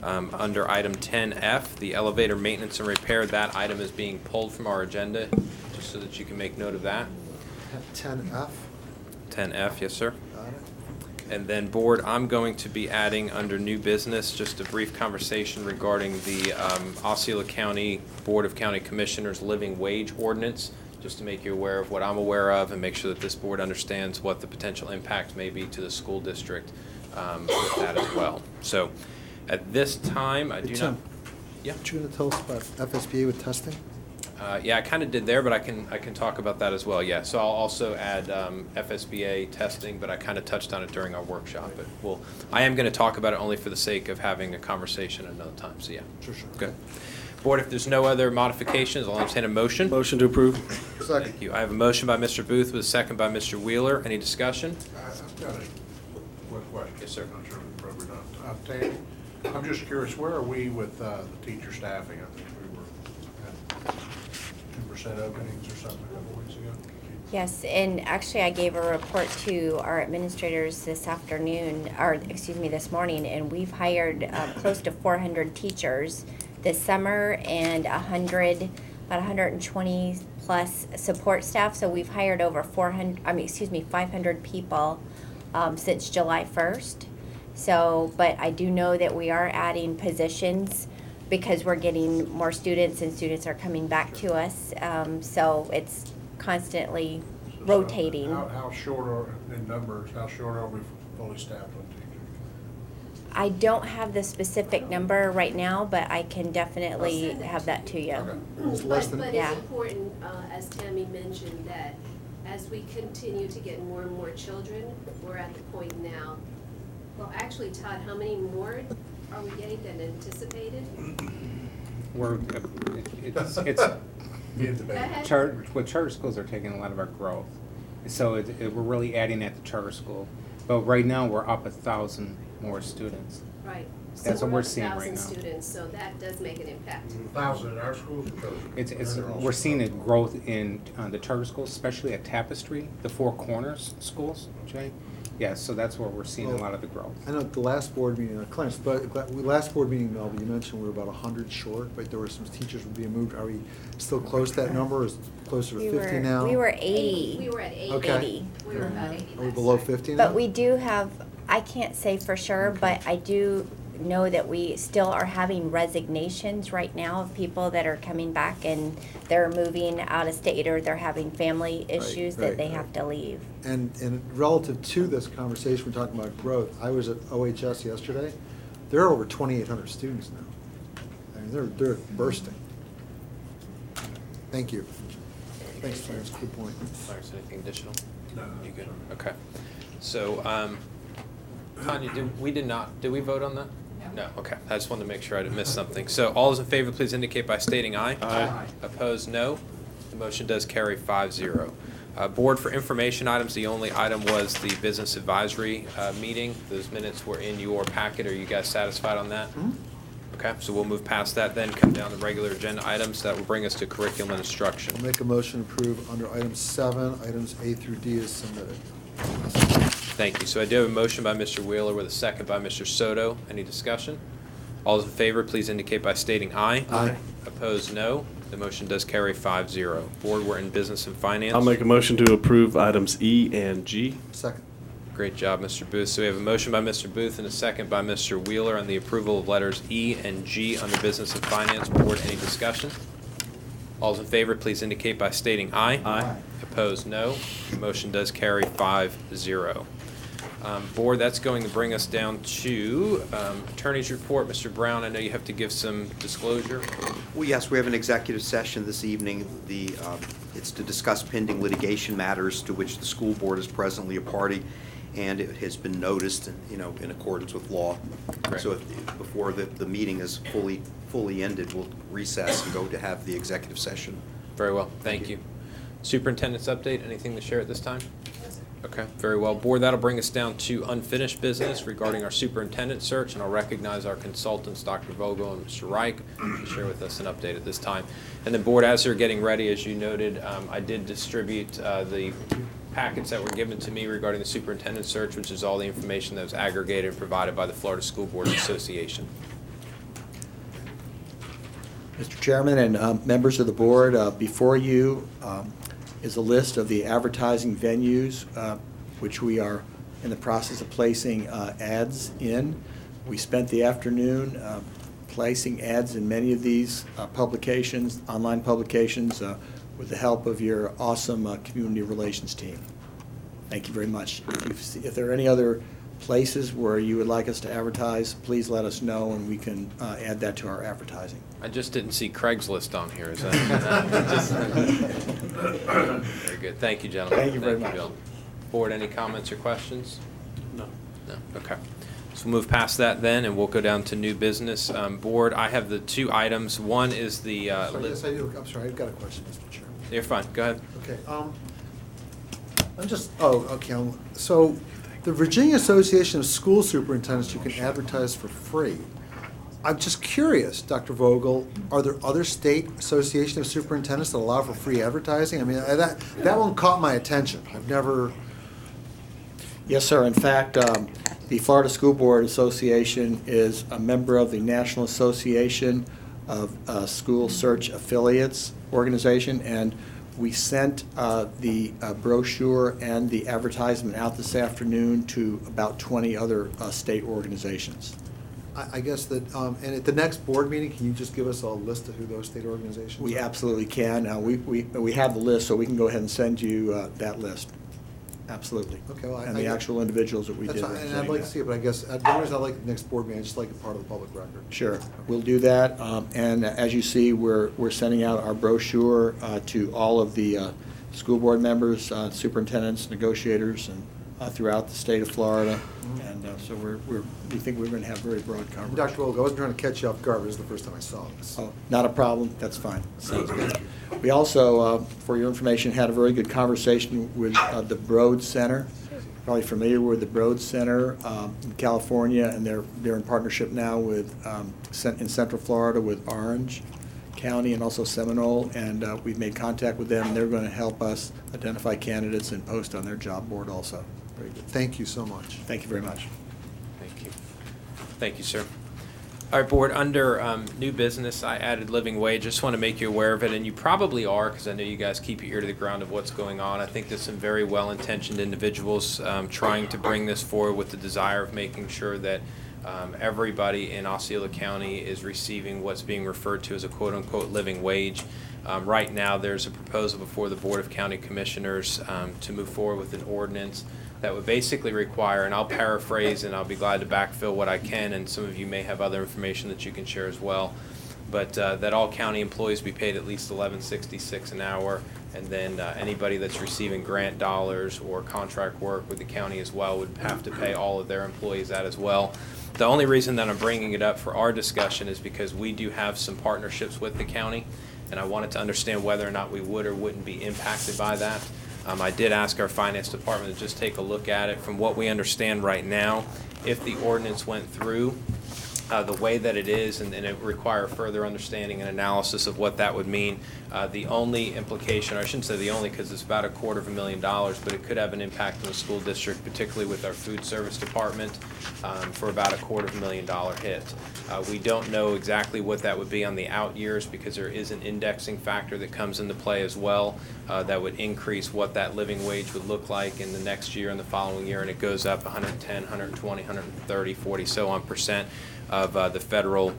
under item 10F, the elevator maintenance and repair, that item is being pulled from our agenda, just so that you can make note of that. 10F. 10F, yes, sir. Got it. And then, board, I'm going to be adding under new business just a brief conversation regarding the Osceola County Board of County Commissioners living wage ordinance, just to make you aware of what I'm aware of and make sure that this board understands what the potential impact may be to the school district with that as well. So, at this time, I do not. Yeah. What you going to tell us about FSBA with testing? Yeah, I kind of did there, but I can talk about that as well. Yeah, so I'll also add FSBA testing, but I kind of touched on it during our workshop. But I am going to talk about it only for the sake of having a conversation another time. So yeah. Sure. Good. Board, if there's no other modifications, I'll entertain a motion. Motion to approve. Second. Thank you. I have a motion by Mr. Booth with a second by Mr. Wheeler. Any discussion? I've got a quick question. Yes, sir. Not sure if it's appropriate or not. Tammy, I'm just curious, where are we with the teacher staffing? I think we were at 2% openings or something a couple weeks ago. Yes, and actually I gave a report to our administrators this afternoon, or excuse me, this morning, and we've hired close to 400 teachers this summer and about 120 plus support staff. So we've hired over 500 people since July 1st. So, but I do know that we are adding positions because we're getting more students and students are coming back to us. So it's constantly rotating. How short are, in numbers, how short are we fully staffed on teachers? I don't have the specific number right now, but I can definitely have that to you. But Yeah. it's important, as Tammy mentioned, that as we continue to get more and more children, we're at the point now. Well, actually, Todd, how many more are we getting than anticipated? Charter schools are taking a lot of our growth, so we're really adding at the charter school. But right now we're up 1,000 more students. Right. That's So what we're up seeing right 1,000 now. students, so that does make an impact. 1,000 in our schools or charter? We're seeing a growth in the charter schools, especially at Tapestry, the Four Corners schools, Jay. Yeah, so that's where we're seeing a lot of the growth. I know at the last board meeting, Clarence, but last board meeting, Melvin, you mentioned we were about 100 short, but there were some teachers being moved. Are we still close to that number, or is it closer to 50 now? We were 80. We were at 80. Okay. We were about 80. Are we below 50 now? But we do have, I can't say for sure, but I do know that we still are having resignations right now of people that are coming back and they're moving out of state or they're having family issues that they have to leave. And relative to this conversation, we're talking about growth. I was at OHS yesterday. There are over 2,800 students now. I mean, they're bursting. Thank you. Thanks, Clarence. Good point. Clarence, anything additional? No. You good? Okay. So, Tanya, did we vote on that? No. Okay. I just wanted to make sure I didn't miss something. So, all those in favor, please indicate by stating aye. Aye. Opposed, no. The motion does carry 5-0. Board, for information items, the only item was the business advisory meeting. Those minutes were in your packet. Are you guys satisfied on that? Okay, so we'll move past that then, come down to regular agenda items. That will bring us to curriculum and instruction. I'll make a motion to approve under item 7, items A through D as submitted. Thank you. So I do have a motion by Mr. Wheeler with a second by Mr. Soto. Any discussion? All those in favor, please indicate by stating aye. Aye. Opposed, no. The motion does carry 5-0. Board, we're in business and finance. I'll make a motion to approve items E and G. Second. Great job, Mr. Booth. So we have a motion by Mr. Booth and a second by Mr. Wheeler on the approval of letters E and G under business and finance. Board, any discussion? All those in favor, please indicate by stating aye. Aye. Opposed, no. Motion does carry 5-0. Board, that's going to bring us down to Attorney's report. Mr. Brown, I know you have to give some disclosure. Well, yes, we have an executive session this evening. It's to discuss pending litigation matters to which the school board is presently a party, and it has been noticed, in accordance with law. Correct. So before the meeting is fully ended, we'll recess and go to have the executive session. Very well, thank you. Superintendent's update, anything to share at this time? Okay, very well. Board, that'll bring us down to unfinished business regarding our superintendent search, and I'll recognize our consultants, Dr. Vogel and Mr. Reich, to share with us an update at this time. And then, Board, as they're getting ready, as you noted, I did distribute the packets that were given to me regarding the superintendent search, which is all the information that was aggregated and provided by the Florida School Board Association. Mr. Chairman and members of the board, before you is a list of the advertising venues which we are in the process of placing ads in. We spent the afternoon placing ads in many of these publications, online publications, with the help of your awesome community relations team. Thank you very much. If there are any other places where you would like us to advertise, please let us know and we can add that to our advertising. I just didn't see Craigslist on here. Is that? Very good. Thank you, gentlemen. Thank you very much. Bill. Board, any comments or questions? No. No. Okay. So we'll move past that then, and we'll go down to new business. Board, I have the two items. One is the. Yes, I do. I'm sorry. I've got a question, Mr. Chairman. You're fine. Go ahead. Okay. So the Virginia Association of School Superintendents, you can advertise for free. I'm just curious, Dr. Vogel, are there other state association of superintendents that allow for free advertising? I mean, that one caught my attention. I've never. Yes, sir. In fact, the Florida School Board Association is a member of the National Association of School Search Affiliates organization, and we sent the brochure and the advertisement out this afternoon to about 20 other state organizations. I guess that, and at the next board meeting, can you just give us a list of who those state organizations are? We absolutely can. We have the list, so we can go ahead and send you that list. Absolutely. Okay. Well, and the actual individuals that we did. And I'd like to see it, but I guess the reason I like the next board meeting, I just like it part of the public record. Sure, we'll do that. And as you see, we're sending out our brochure to all of the school board members, superintendents, negotiators, and throughout the state of Florida. And so we think we're going to have very broad coverage. Dr. Vogel, I wasn't trying to catch you off guard. This is the first time I saw this. Oh, not a problem. That's fine. Sounds good. We also, for your information, had a very good conversation with the Broad Center. Probably familiar with the Broad Center in California, and they're in partnership now with in Central Florida with Orange County and also Seminole, and we've made contact with them. They're going to help us identify candidates and post on their job board also. Very good. Thank you so much. Thank you very much. Thank you. Thank you, sir. All right, Board, under new business, I added living wage. Just want to make you aware of it, and you probably are, because I know you guys keep your ear to the ground of what's going on. I think there's some very well-intentioned individuals trying to bring this forward with the desire of making sure that everybody in Osceola County is receiving what's being referred to as a quote-unquote living wage. Right now, there's a proposal before the Board of County Commissioners to move forward with an ordinance that would basically require, and I'll paraphrase and I'll be glad to backfill what I can, and some of you may have other information that you can share as well, but that all county employees be paid at least $11.66 an hour, and then anybody that's receiving grant dollars or contract work with the county as well would have to pay all of their employees that as well. The only reason that I'm bringing it up for our discussion is because we do have some partnerships with the county, and I wanted to understand whether or not we would or wouldn't be impacted by that. I did ask our finance department to just take a look at it. From what we understand right now, if the ordinance went through the way that it is, and it would require further understanding and analysis of what that would mean, the only implication, or I shouldn't say the only, because it's about $250,000, but it could have an impact on the school district, particularly with our food service department, for about $250,000 hit. We don't know exactly what that would be on the out years, because there is an indexing factor that comes into play as well that would increase what that living wage would look like in the next year and the following year, and it goes up 110, 120, 130, 40, so on percent of the federal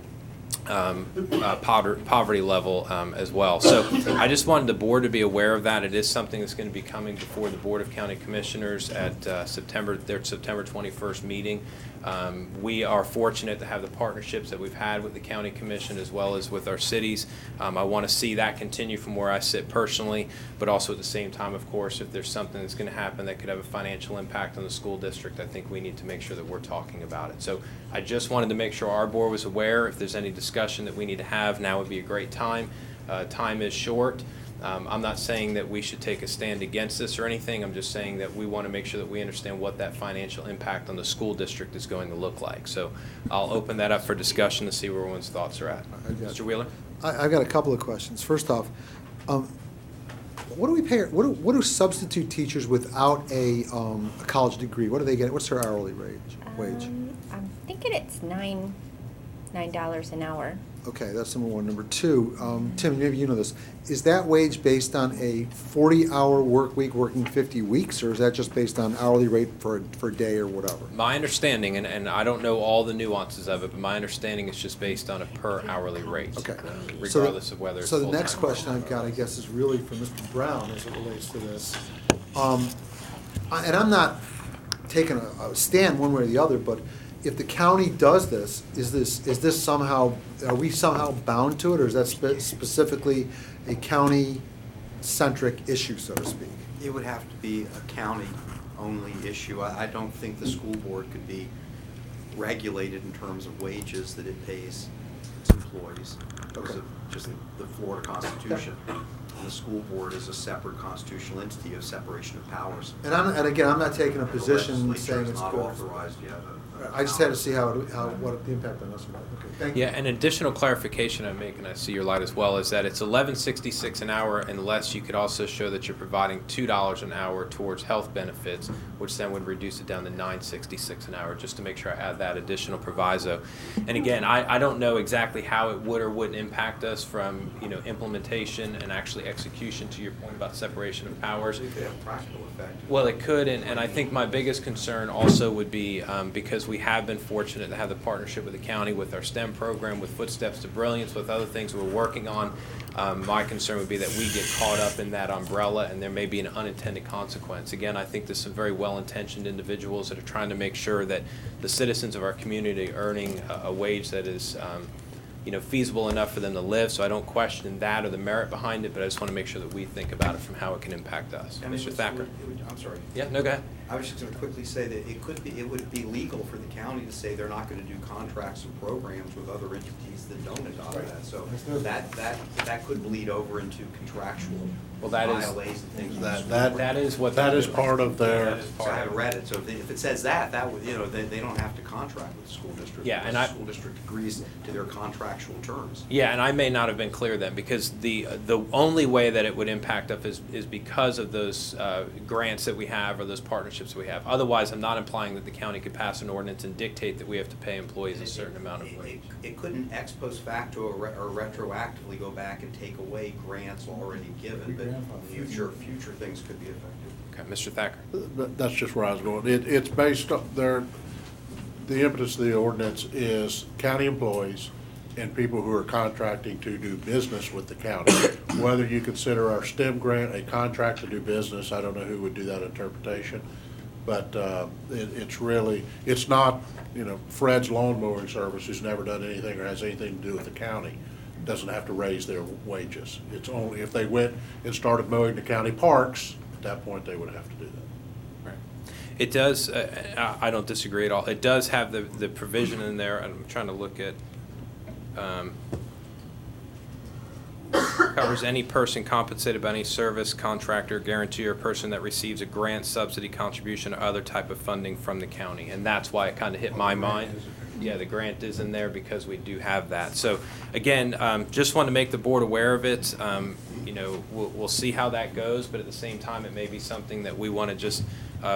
poverty level as well. So I just wanted the board to be aware of that. It is something that's going to be coming before the Board of County Commissioners at their September 21st meeting. We are fortunate to have the partnerships that we've had with the County Commission as well as with our cities. I want to see that continue from where I sit personally, but also at the same time, of course, if there's something that's going to happen that could have a financial impact on the school district, I think we need to make sure that we're talking about it. So I just wanted to make sure our board was aware. If there's any discussion that we need to have, now would be a great time. Time is short. I'm not saying that we should take a stand against this or anything. I'm just saying that we want to make sure that we understand what that financial impact on the school district is going to look like. So I'll open that up for discussion to see where everyone's thoughts are at. Mr. Wheeler? I've got a couple of questions. First off, what do we pay? What do substitute teachers without a college degree? What do they get? What's their hourly wage? I'm thinking it's $9 an hour. Okay, that's number one. Number two, Tim, maybe you know this. Is that wage based on a 40-hour work week working 50 weeks, or is that just based on hourly rate for a day or whatever? My understanding, and I don't know all the nuances of it, but my understanding is just based on a per hourly rate. Okay. Regardless of whether it's So the full-time next or question part-time. I've got, I guess, is really for Mr. Brown as it relates to this. And I'm not taking a stand one way or the other, but if the county does this, is this somehow, are we somehow bound to it, or is that specifically a county-centric issue, so to speak? It would have to be a county-only issue. I don't think the school board could be regulated in terms of wages that it pays its employees because of just the Florida Constitution. And the school board is a separate constitutional entity of separation of powers. And again, I'm not taking a position The legislature saying is it's not good. authorized yet. I just had to see what the impact on us was. Okay, thank you. Yeah, an additional clarification I make, and I see your light as well, is that it's $11.66 an hour unless you could also show that you're providing $2 an hour towards health benefits, which then would reduce it down to $9.66 an hour, just to make sure I add that additional proviso. And again, I don't know exactly how it would or wouldn't impact us from, implementation and actually execution, to your point about separation of powers. It could have a practical effect. Well, it could, and I think my biggest concern also would be, because we have been fortunate to have the partnership with the county, with our STEM program, with Footsteps to Brilliance, with other things we're working on. My concern would be that we get caught up in that umbrella and there may be an unintended consequence. Again, I think there's some very well-intentioned individuals that are trying to make sure that the citizens of our community are earning a wage that is feasible enough for them to live, so I don't question that or the merit behind it, but I just want to make sure that we think about it from how it can impact us. And Mr. Thacker? I'm sorry. Yeah, no, go ahead. I was just going to quickly say that it would be legal for the county to say they're not going to do contracts and programs with other entities that don't adopt that. So that could bleed over into contractual violations and things. That is what that is part of their. So I haven't read it. So if it says that would they don't have to contract with the school district. Yeah, and the school district agrees to their contractual terms. Yeah, and I may not have been clear then, because the only way that it would impact us is because of those grants that we have or those partnerships we have. Otherwise, I'm not implying that the county could pass an ordinance and dictate that we have to pay employees a certain amount of wage. It couldn't ex post facto or retroactively go back and take away grants already given, but future things could be affected. Okay, Mr. Thacker. That's just where I was going. It's based on the impetus of the ordinance is county employees and people who are contracting to do business with the county. Whether you consider our STEM grant a contract to do business, I don't know who would do that interpretation. But it's not, Fred's lawn mowing service, who's never done anything or has anything to do with the county, doesn't have to raise their wages. It's only if they went and started mowing the county parks, at that point they would have to do that. Right. It does, I don't disagree at all. It does have the provision in there, and I'm trying to look at, covers any person compensated by any service, contractor, guarantee, or person that receives a grant, subsidy, contribution, or other type of funding from the county. And that's why it kind of hit my mind. Yeah, the grant is in there because we do have that. So again, just want to make the board aware of it. We'll see how that goes, but at the same time, it may be something that we want to just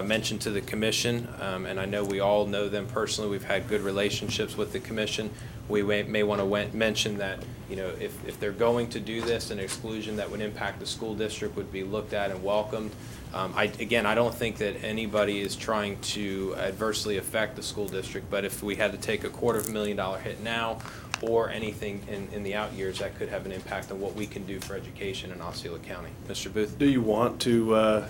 mention to the commission. And I know we all know them personally. We've had good relationships with the commission. We may want to mention that, if they're going to do this, an exclusion that would impact the school district would be looked at and welcomed. I don't think that anybody is trying to adversely affect the school district, but if we had to take a $250,000 hit now, or anything in the out years that could have an impact on what we can do for education in Osceola County. Mr. Booth? Do you want to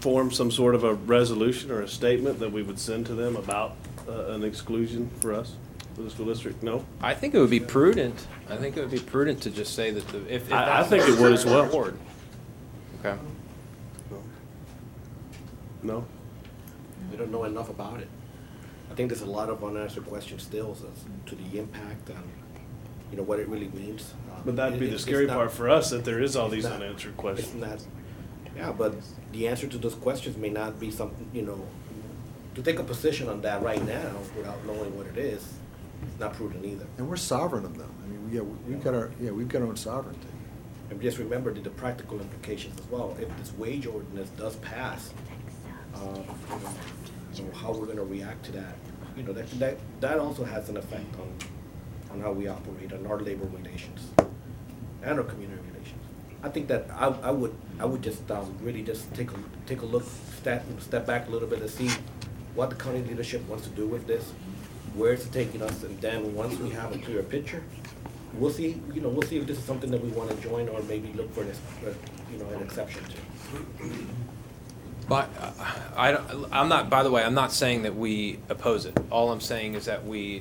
form some sort of a resolution or a statement that we would send to them about an exclusion for us, for the school district? No? I think it would be prudent. I think it would be prudent to just say that if I that's think it would as well. board. Okay. No? We don't know enough about it. I think there's a lot of unanswered questions still as to the impact and, you know, what it really means. But that'd be the It's scary not- part for us, that there is all these it's not- unanswered It's questions. not, yeah, but the answer to those questions may not be something, you know, to take a position on that right now without knowing what it is, it's not prudent either. And we're sovereign of them. I mean, we've got our own sovereignty. And just remember the practical implications as well. If this wage ordinance does pass, you know, how we're gonna react to that. You know, that also has an effect on how we operate, on our labor relations and our community relations. I think that I would just really just take a look, step back a little bit and see what the county leadership wants to do with this, where it's taking us, and then once we have a clearer picture, we'll see if this is something that we want to join or maybe look for this, an exception to. But I'm not, by the way, I'm not saying that we oppose it. All I'm saying is that we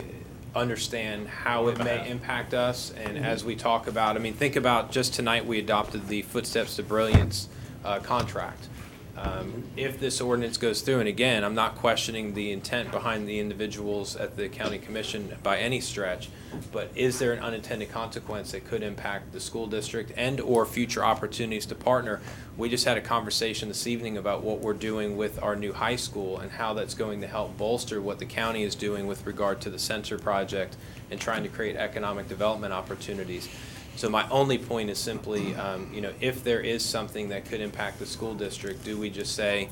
understand how it may impact us, and as we talk about, I mean, think about just tonight we adopted the Footsteps to Brilliance contract. If this ordinance goes through, and again, I'm not questioning the intent behind the individuals at the county commission by any stretch, but is there an unintended consequence that could impact the school district and or future opportunities to partner? We just had a conversation this evening about what we're doing with our new high school and how that's going to help bolster what the county is doing with regard to the Sensor project and trying to create economic development opportunities. So my only point is simply, if there is something that could impact the school district, do we just say,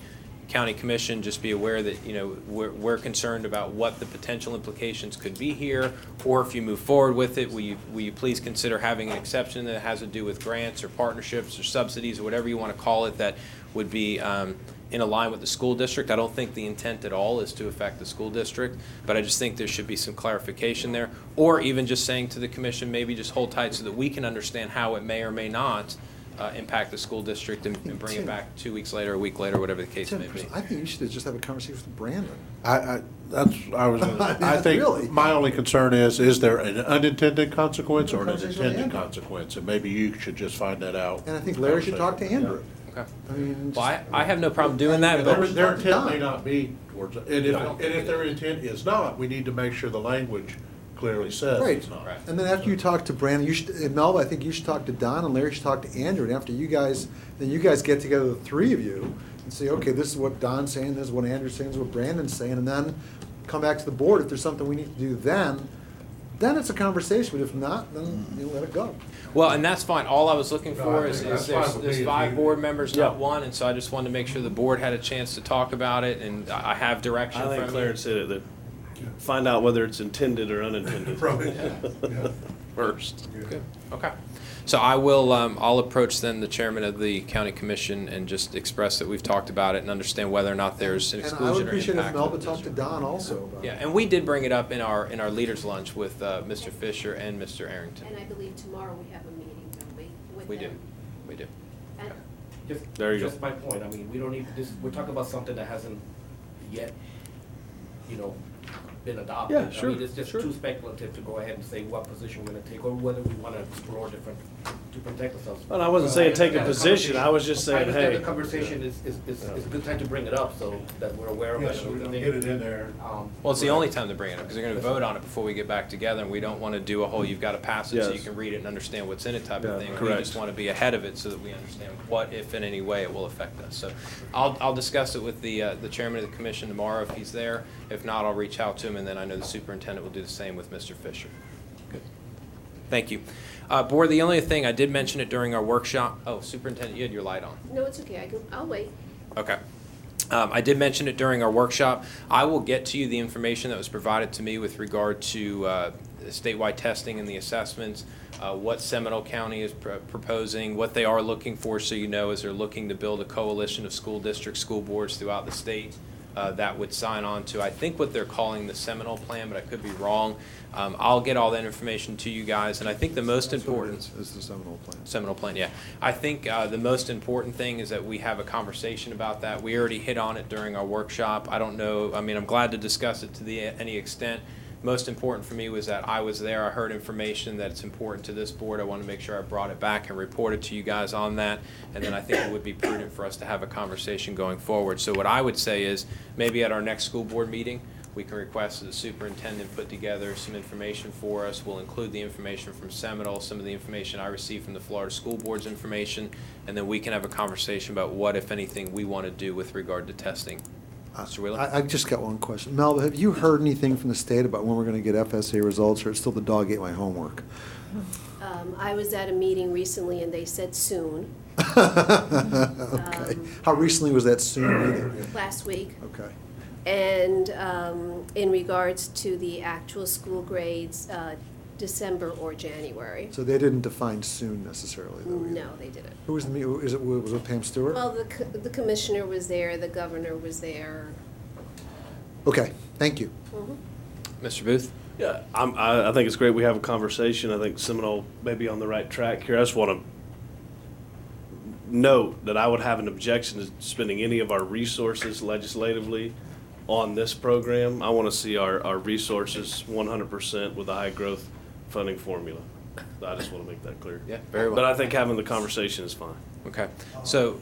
County Commission, just be aware that, we're concerned about what the potential implications could be here, or if you move forward with it, will you please consider having an exception that has to do with grants or partnerships or subsidies or whatever you want to call it that would be in line with the school district. I don't think the intent at all is to affect the school district, but I just think there should be some clarification there, or even just saying to the commission, maybe just hold tight so that we can understand how it may or may not impact the school district and bring it back 2 weeks later, a week later, whatever the case may be. I think you should just have a conversation with Brandon. I think Really? my only concern is there an unintended consequence or an intended consequence? And maybe you should just find that out. And I think Larry should talk to Andrew. Okay. I mean, Well, I have no problem doing that, but Their intent may not be towards it. And if their intent is not, we need to make sure the language clearly says Right. it's not. And then after you talk to Brandon, and Melba, I think you should talk to Don, and Larry should talk to Andrew, and after you guys get together, the three of you, and say, okay, this is what Don's saying, this is what Andrew's saying, this is what Brandon's saying, and then come back to the board. If there's something we need to do then it's a conversation, but if not, then you let it go. Well, and that's fine. All I was looking for is that's fine with there's me. 5 board members, Yeah. not 1, and so I just wanted to make sure the board had a chance to talk about it, and I have direction I from think you. Clarence said it, that find out whether it's intended or unintended. Right. First. Good. Okay. So I will, I'll approach then the chairman of the county commission and just express that we've talked about it and understand whether or not there's an And I would exclusion or appreciate if impact. Melba talked to Don also about it. Yeah, and we did bring it up in our leaders lunch with Mr. Fisher and Mr. Arrington. And I believe tomorrow we have a meeting, don't we, with We do. them? We do. And There you go. Just my point, I mean, we don't need, we're talking about something that hasn't yet, been adopted. Yeah, sure, I mean, it's just sure. too speculative to go ahead and say what position we're gonna take, or whether we wanna explore different, to protect ourselves. Well, I wasn't saying take a understand the position, I was just saying, conversation. I hey. understand the conversation is a good time to bring it up, so that we're aware of it. Yes, we don't get it in there. Well, it's the only time to bring it up, because they're gonna vote on it before we get back together, and we don't wanna do a whole, you've gotta pass it so you Yes. can read it and understand what's in it type Yeah, of thing. We correct. just wanna be ahead of it so that we understand what, if in any way, it will affect us. So I'll discuss it with the chairman of the commission tomorrow if he's there. If not, I'll reach out to him, and then I know the superintendent will do the same with Mr. Fisher. Good. Thank you. Board, the only thing, I did mention it during our workshop. Oh, superintendent, you had your light on. No, it's okay, I'll wait. Okay. I did mention it during our workshop. I will get to you the information that was provided to me with regard to statewide testing and the assessments, what Seminole County is proposing, what they are looking for, so you know, as they're looking to build a coalition of school districts, school boards throughout the state. that would sign on to, I think, what they're calling the Seminole Plan, but I could be wrong. I'll get all that information to you guys, and I think the most important is the Seminole Plan. Seminole Plan, yeah. I think the most important thing is that we have a conversation about that. We already hit on it during our workshop. I don't know, I mean, I'm glad to discuss it to any extent. Most important for me was that I was there. I heard information that it's important to this board. I want to make sure I brought it back and reported to you guys on that. And then I think it would be prudent for us to have a conversation going forward. So what I would say is maybe at our next school board meeting, we can request that the superintendent put together some information for us. We'll include the information from Seminole, some of the information I received from the Florida School Board's information, and then we can have a conversation about what, if anything, we want to do with regard to testing. Mr. Wheeler? I've just got one question. Mel, have you heard anything from the state about when we're going to get FSA results, or it's still the dog ate my homework? I was at a meeting recently and they said soon. Okay. How recently was that soon meeting? Last week. Okay. And in regards to the actual school grades, December or January. So they didn't define soon necessarily, though? Either. No, they didn't. Who was the meeting? Was it Pam Stewart? Well, the commissioner was there, the governor was there. Okay, thank you. Mr. Booth? Yeah, I think it's great we have a conversation. I think Seminole may be on the right track here. I just want to note that I would have an objection to spending any of our resources legislatively on this program. I want to see our resources 100% with a high growth funding formula. I just want to make that clear. Yeah, very well. But I think having the conversation is fine. Okay. So,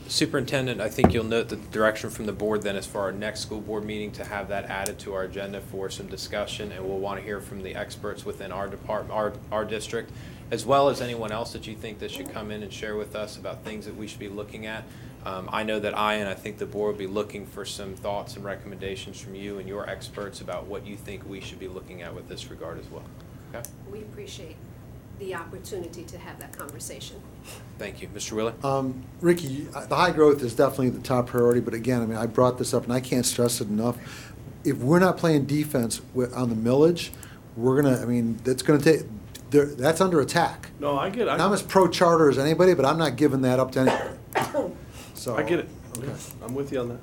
Superintendent, I think you'll note the direction from the board then is for our next school board meeting to have that added to our agenda for some discussion, and we'll want to hear from the experts within our department, our district, as well as anyone else that you think that should come in and share with us about things that we should be looking at. I know that I think the board will be looking for some thoughts and recommendations from you and your experts about what you think we should be looking at with this regard as well. Okay? We appreciate the opportunity to have that conversation. Thank you. Mr. Wheeler? Ricky, the high growth is definitely the top priority, but again, I mean, I brought this up and I can't stress it enough. If we're not playing defense on the millage, we're gonna, I mean, that's gonna take, that's under attack. No, I get it. And I'm as pro-charter as anybody, but I'm not giving that up to anybody. So I get it. Okay. I'm with you on that.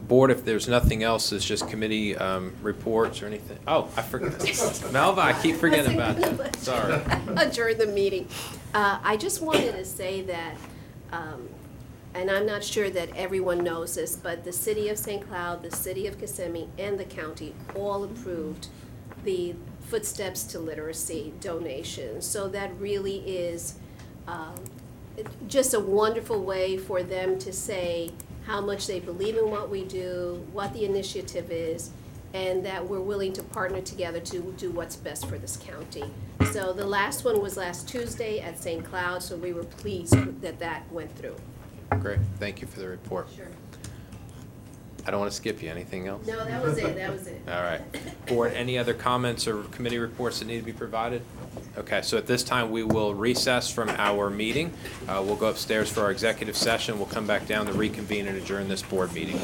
Board, if there's nothing else, it's just committee reports or anything. Oh, I forgot. Melva, I keep forgetting about that. Sorry. During the meeting. I just wanted to say that, and I'm not sure that everyone knows this, but the city of St. Cloud, the city of Kissimmee, and the county all approved the Footsteps to Literacy donation. So that really is just a wonderful way for them to say how much they believe in what we do, what the initiative is, and that we're willing to partner together to do what's best for this county. So the last one was last Tuesday at St. Cloud, so we were pleased that that went through. Great. Thank you for the report. Sure. I don't want to skip you. Anything else? No, that was it, that was it. All right. Board, any other comments or committee reports that need to be provided? Okay, so at this time, we will recess from our meeting. We'll go upstairs for our executive session. We'll come back down to reconvene and adjourn this board meeting.